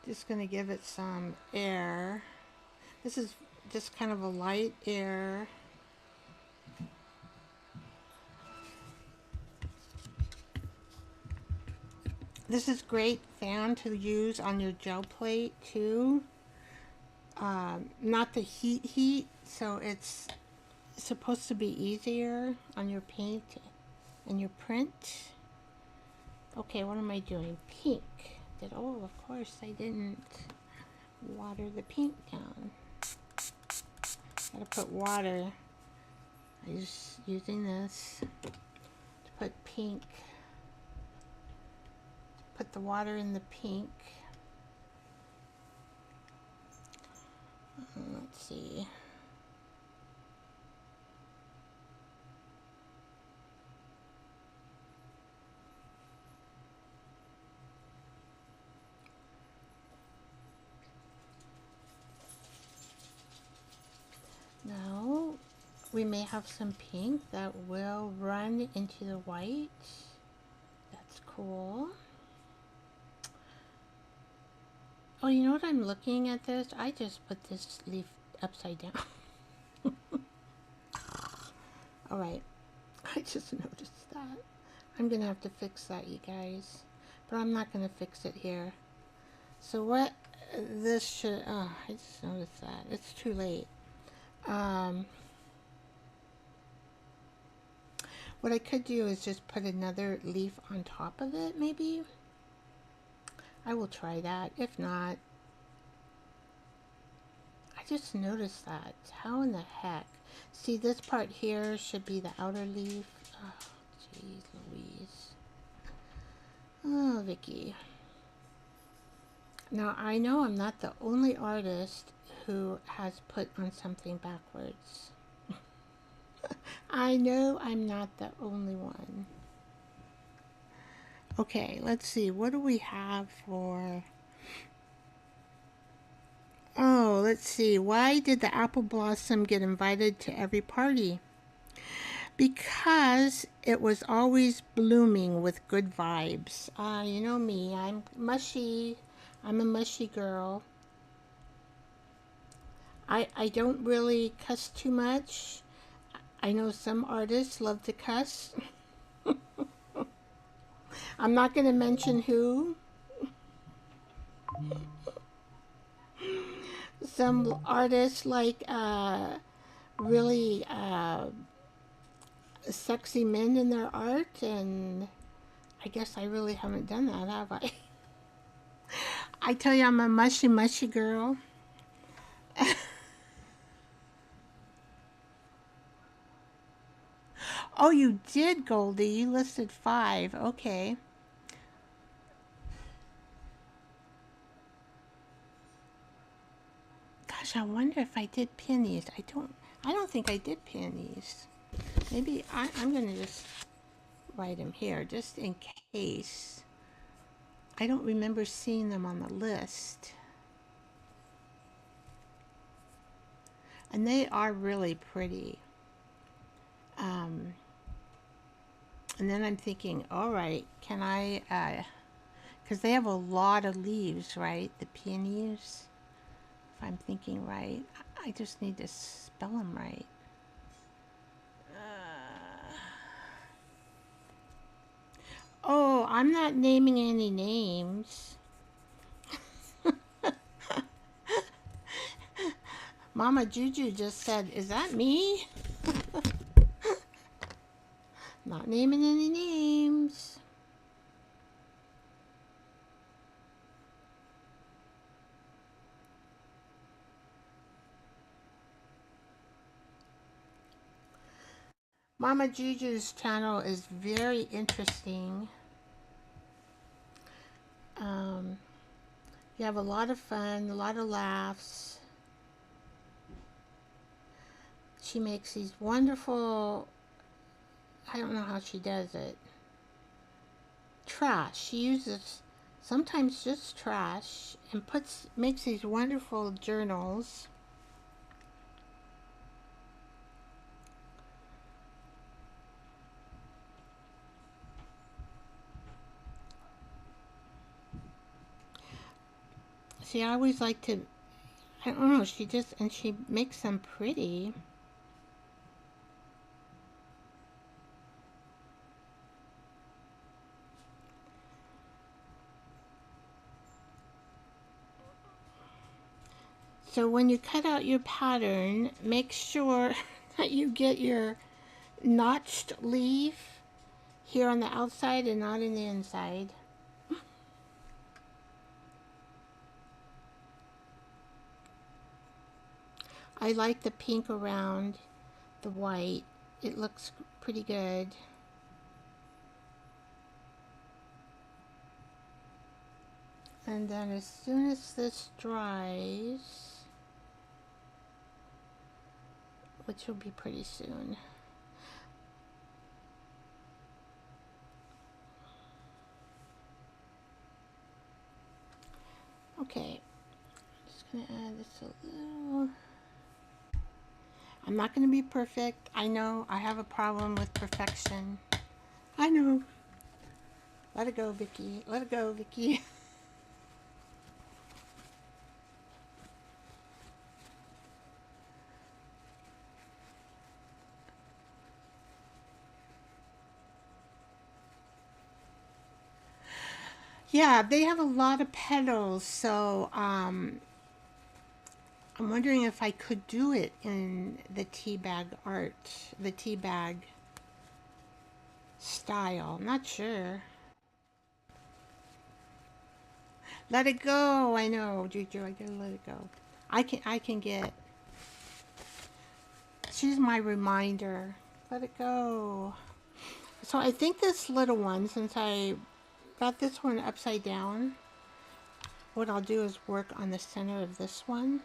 Just going to give it some air. This is just kind of a light air. This is great fan to use on your gel plate too. Not the heat, so it's supposed to be easier on your paint and your print. Okay, what am I doing? Pink. Oh, of course I didn't water the pink down. Gotta put water. I'm just using this to put pink. Put the water in the pink. Let's see. Now we may have some pink that will run into the white. That's cool. Oh, you know what I'm looking at this? I just put this leaf upside down. Alright, I just noticed that. I'm gonna have to fix that, you guys. But I'm not gonna fix it here. So what this should, oh, I just noticed that. It's too late. What I could do is just put another leaf on top of it, maybe. I will try that. If not, I just noticed that. How in the heck? See, this part here should be the outer leaf. Oh, jeez Louise. Oh, Vicky. Now, I know I'm not the only artist who has put on something backwards. I know I'm not the only one. Okay, let's see. What do we have for... Oh, let's see. Why did the apple blossom get invited to every party? Because it was always blooming with good vibes. You know me. I'm mushy. I'm a mushy girl. I don't really cuss too much. I know some artists love to cuss. I'm not going to mention who. Some artists like really sexy men in their art, and I guess I really haven't done that, have I? I tell you, I'm a mushy, mushy girl. Oh, you did, Goldie. You listed 5. Okay. Gosh, I wonder if I did peonies. I don't think I did peonies. Maybe I'm going to just write them here, just in case. I don't remember seeing them on the list. And they are really pretty. And then I'm thinking, all right, can I, because they have a lot of leaves, right? The peonies, if I'm thinking right. I just need to spell them right. Oh, I'm not naming any names. Mama Juju just said, is that me? Not naming any names. Mama Juju's channel is very interesting. You have a lot of fun, a lot of laughs. She makes these wonderful, I don't know how she does it, trash. She uses sometimes just trash and makes these wonderful journals. See, I always like to, I don't know, she makes them pretty. So when you cut out your pattern, make sure that you get your notched leaf here on the outside and not in the inside. I like the pink around the white. It looks pretty good. And then as soon as this dries, which will be pretty soon, okay, I'm just gonna add this a little. I'm not gonna be perfect. I know I have a problem with perfection. I know. Let it go, Vicky. Let it go, Vicky. Yeah, they have a lot of petals, so I'm wondering if I could do it in the tea bag art, the tea bag style. Not sure. Let it go. I know, Juju. I gotta let it go. I can get. She's my reminder. Let it go. So I think this little one, since I got this one upside down, what I'll do is work on the center of this one.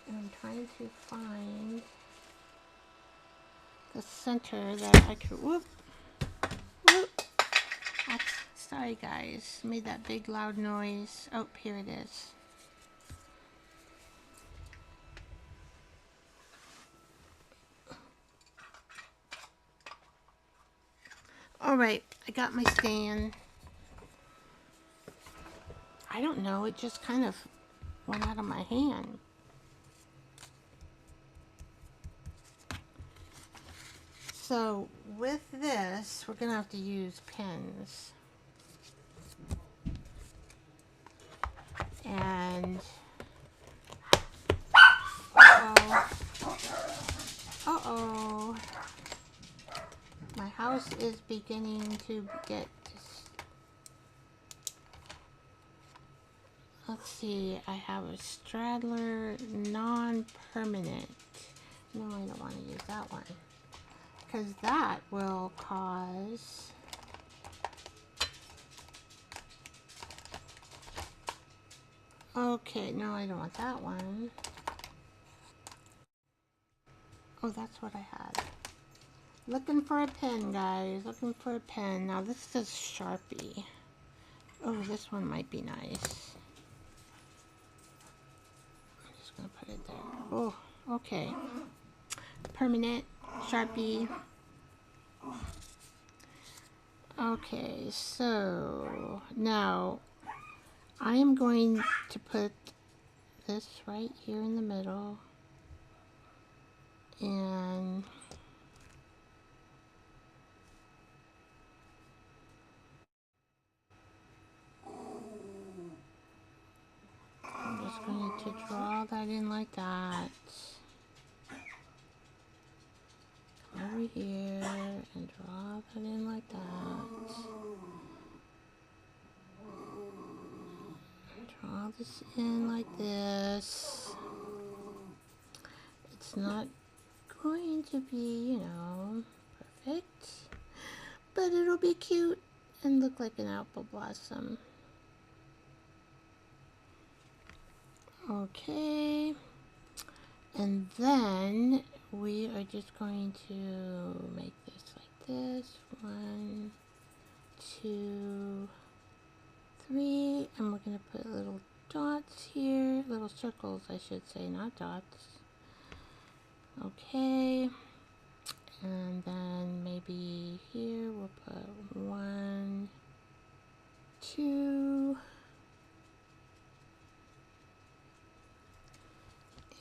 And I'm trying to find the center that I could, whoop, whoop. Sorry guys, made that big loud noise. Oh, here it is. All right, I got my stand. I don't know, it just kind of went out of my hand. So with this, we're gonna have to use pens. And uh-oh, my house is beginning to get, let's see, I have a straddler non-permanent. No, I don't want to use that one, because that will cause okay, no, I don't want that one. Oh, that's what I had. Looking for a pen, guys. Looking for a pen. Now this says Sharpie. Oh, this one might be nice. I'm just gonna put it there. Oh, okay. Permanent Sharpie. Okay, so now I am going to put this right here in the middle, and I'm just going to draw that in like that. Over here and draw that in like that. Draw this in like this. It's not going to be, you know, perfect, but it'll be cute and look like an apple blossom. Okay, and then we are just going to make this like this. 1, 2, 3, and we're going to put little dots here, little circles I should say, not dots. Okay, and then maybe here we'll put 1, 2,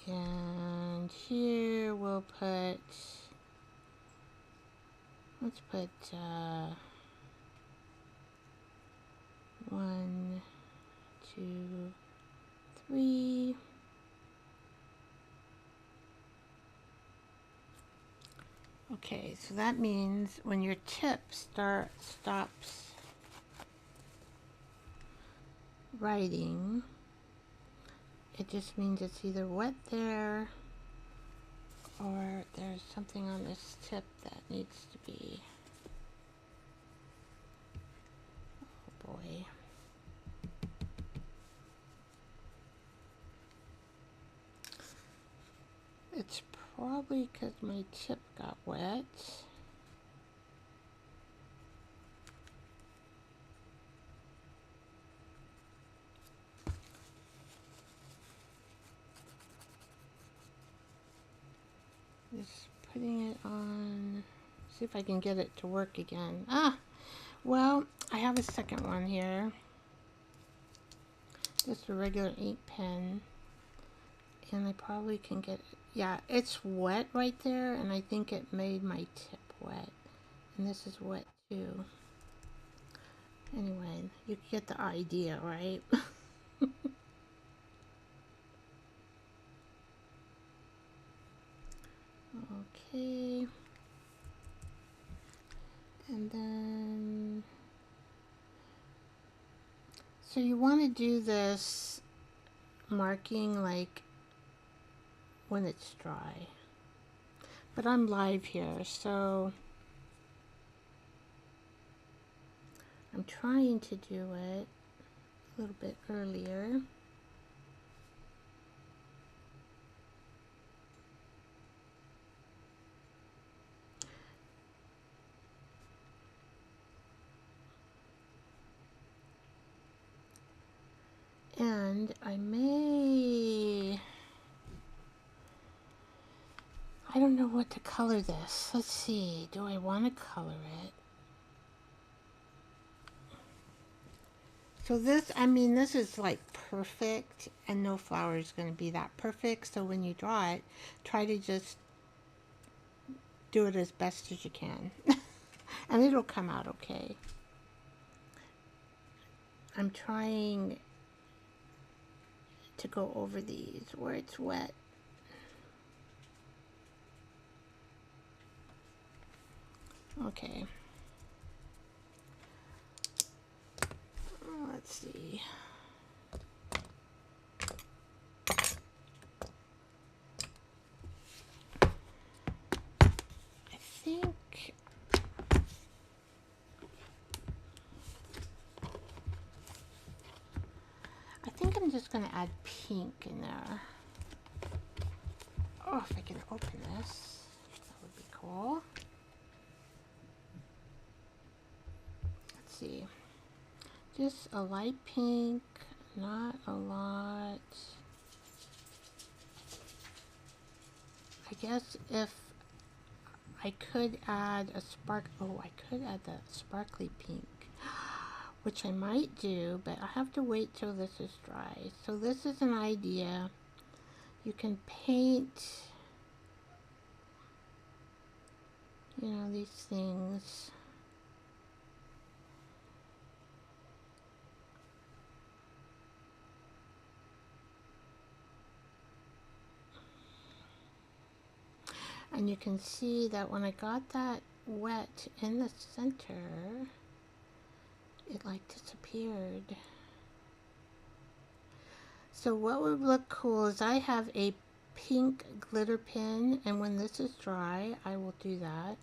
and here we'll put, let's put 1, 2, 3. Okay, so that means when your tip stops writing, it just means it's either wet there or there's something on this tip that needs to be, oh boy. It's probably because my tip got wet. Just putting it on, see if I can get it to work again. Ah, well, I have a second one here. Just a regular ink pen. And I probably can get it. Yeah, it's wet right there, and I think it made my tip wet. And this is wet too. Anyway, you get the idea, right? Okay. And then, so you want to do this marking like when it's dry. But I'm live here, so I'm trying to do it a little bit earlier. And I don't know what to color this. Let's see, do I want to color it? So this, I mean, this is like perfect, and no flower is going to be that perfect. So when you draw it, try to just do it as best as you can. And it'll come out okay. I'm trying to go over these where it's wet. Okay. Let's see. I think I'm just going to add pink in there. Oh, if I can open this, that would be cool. Let's see. Just a light pink, not a lot. I guess if I could add a I could add the sparkly pink, which I might do, but I have to wait till this is dry. So this is an idea. You can paint, you know, these things. And you can see that when I got that wet in the center, it like disappeared. So what would look cool is I have a pink glitter pen, and when this is dry, I will do that.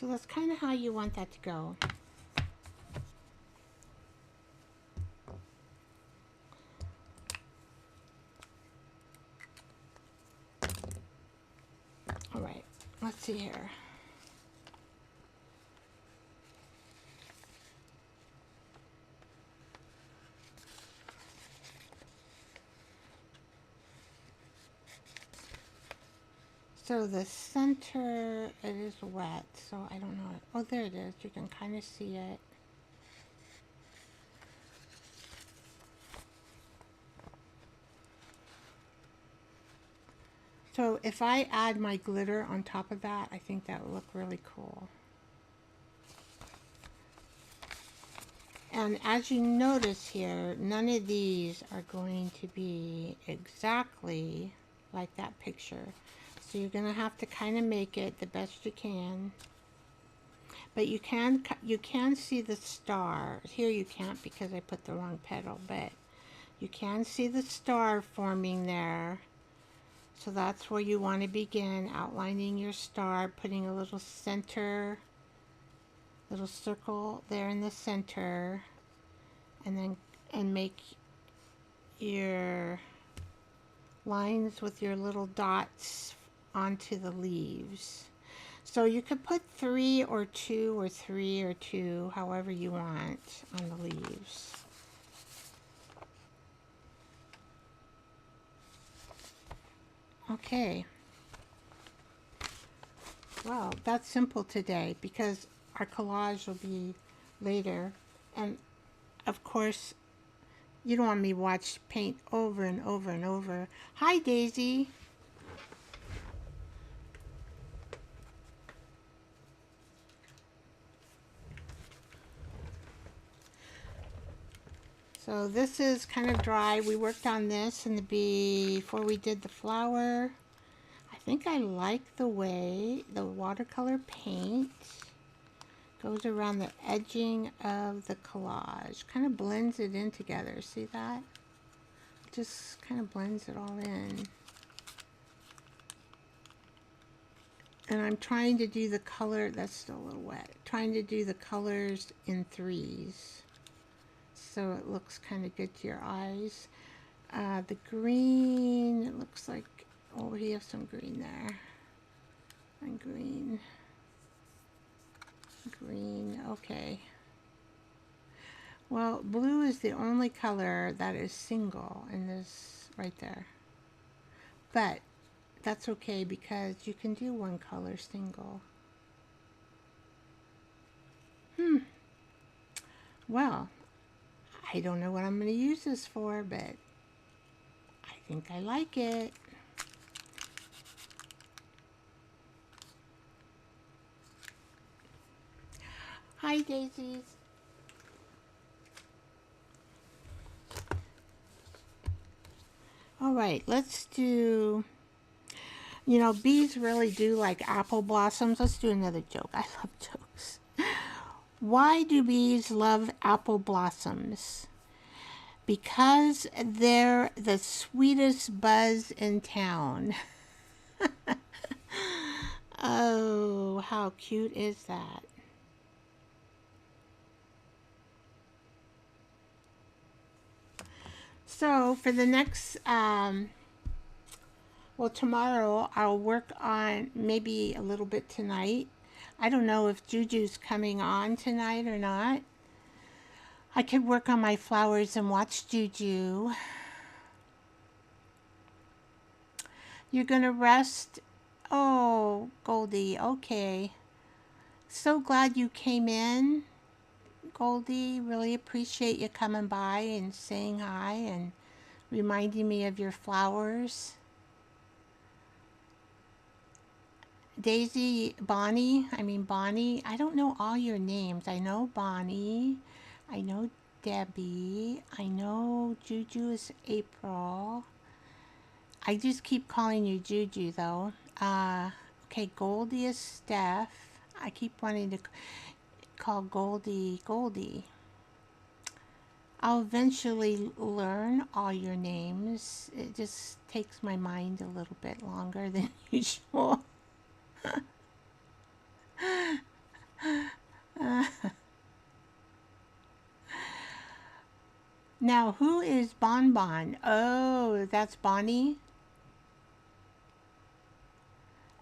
So that's kind of how you want that to go. All right, let's see here. So the center, it is wet, so I don't know. Oh, there it is. You can kind of see it. So if I add my glitter on top of that, I think that would look really cool. And as you notice here, none of these are going to be exactly like that picture. So you're going to have to kind of make it the best you can. But you can see the star. Here you can't because I put the wrong petal, but you can see the star forming there. So that's where you want to begin, outlining your star, putting a little circle there in the center, and make your lines with your little dots onto the leaves. So you could put 3 or 2 or 3 or 2, however you want, on the leaves. Okay. Well, that's simple today because our collage will be later. And of course, you don't want me to watch paint over and over and over. Hi, Daisy. So this is kind of dry. We worked on this before we did the flower. I think I like the way the watercolor paint goes around the edging of the collage. Kind of blends it in together. See that? Just kind of blends it all in. And I'm trying to do the color, that's still a little wet, trying to do the colors in 3s. So it looks kind of good to your eyes. The green, it looks like, oh, we have some green there. And green. Green, okay. Well, blue is the only color that is single in this right there. But that's okay because you can do one color single. Well, I don't know what I'm going to use this for, but I think I like it. Hi, daisies. All right, let's do, you know, bees really do like apple blossoms. Let's do another joke. I love jokes. Why do bees love apple blossoms? Because they're the sweetest buzz in town. Oh, how cute is that? So for the next, well, tomorrow I'll work on maybe a little bit tonight. I don't know if Juju's coming on tonight or not. I could work on my flowers and watch Juju. You're gonna rest? Oh, Goldie, okay. So glad you came in, Goldie. Really appreciate you coming by and saying hi and reminding me of your flowers. Daisy, Bonnie, I don't know all your names. I know Bonnie, I know Debbie, I know Juju is April. I just keep calling you Juju though. Okay, Goldie is Steph. I keep wanting to call Goldie Goldie. I'll eventually learn all your names. It just takes my mind a little bit longer than usual. Now, who is Bonbon? Oh, that's Bonnie?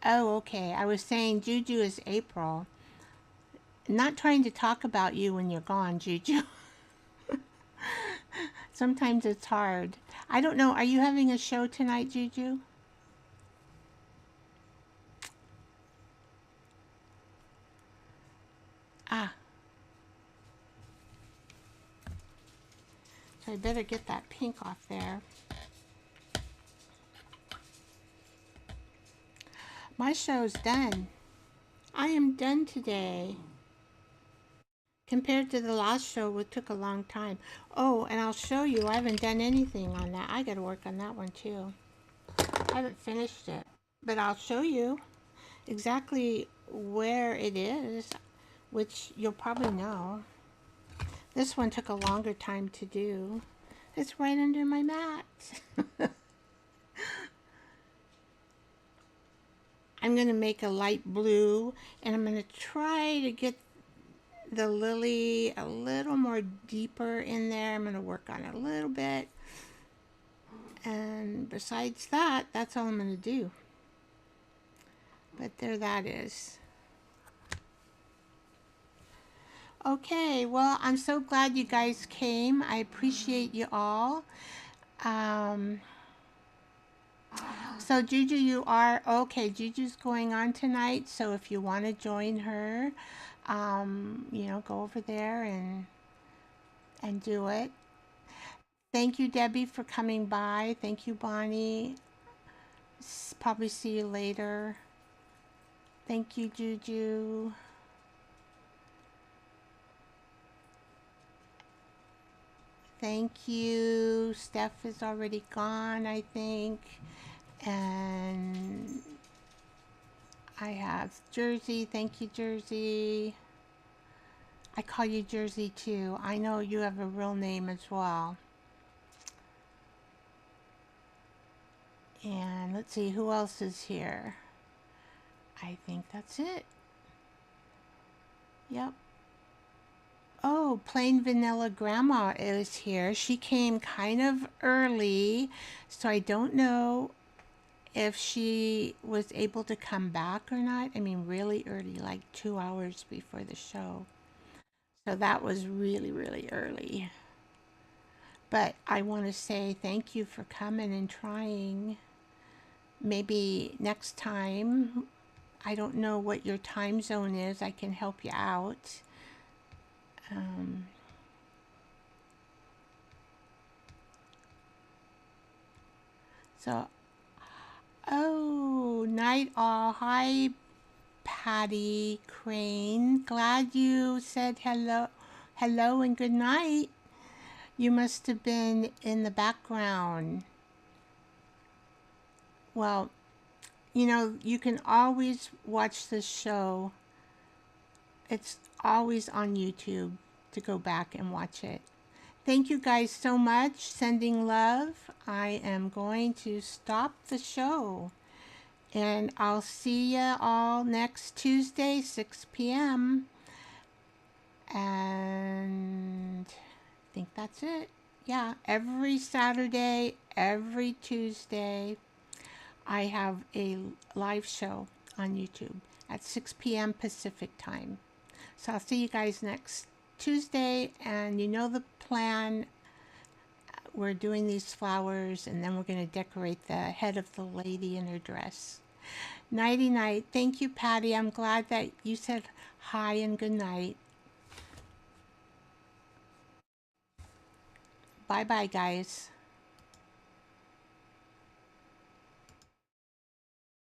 Oh, okay. I was saying Juju is April. Not trying to talk about you when you're gone, Juju. Sometimes it's hard. I don't know. Are you having a show tonight, Juju? Ah. So I better get that pink off there. My show's done. I am done today. Compared to the last show, it took a long time. Oh, and I'll show you. I haven't done anything on that. I got to work on that one too. I haven't finished it. But I'll show you exactly where it is. which you'll probably know. This one took a longer time to do. It's right under my mat. I'm going to make a light blue, and I'm going to try to get the lily a little more deeper in there. I'm going to work on it a little bit. And besides that, that's all I'm going to do. But there that is. Okay, well, I'm so glad you guys came. I appreciate you all. So Juju, you are okay. Juju's going on tonight, so if you want to join her, you know, go over there and do it. Thank you, Debbie, for coming by. Thank you, Bonnie. Probably see you later. Thank you, Juju. Thank you. Steph is already gone, I think. And I have Jersey. Thank you, Jersey. I call you Jersey too. I know you have a real name as well. And let's see who else is here. I think that's it. Yep. Oh, plain vanilla grandma is here. She came kind of early, so I don't know if she was able to come back or not. I mean, really early, like 2 hours before the show. So that was really, really early. But I want to say thank you for coming and trying. Maybe next time, I don't know what your time zone is. I can help you out. So, oh, night all. Hi, Patty Crane. Glad you said hello and good night. You must have been in the background. Well, you know, you can always watch this show. It's always on YouTube to go back and watch it. Thank you guys so much. Sending love. I am going to stop the show. And I'll see you all next Tuesday, 6 p.m. And I think that's it. Yeah, every Saturday, every Tuesday, I have a live show on YouTube at 6 p.m. Pacific time. So I'll see you guys next Tuesday, and you know the plan. We're doing these flowers, and then we're going to decorate the head of the lady in her dress. Nighty night. Thank you, Patty. I'm glad that you said hi and good night. Bye-bye, guys.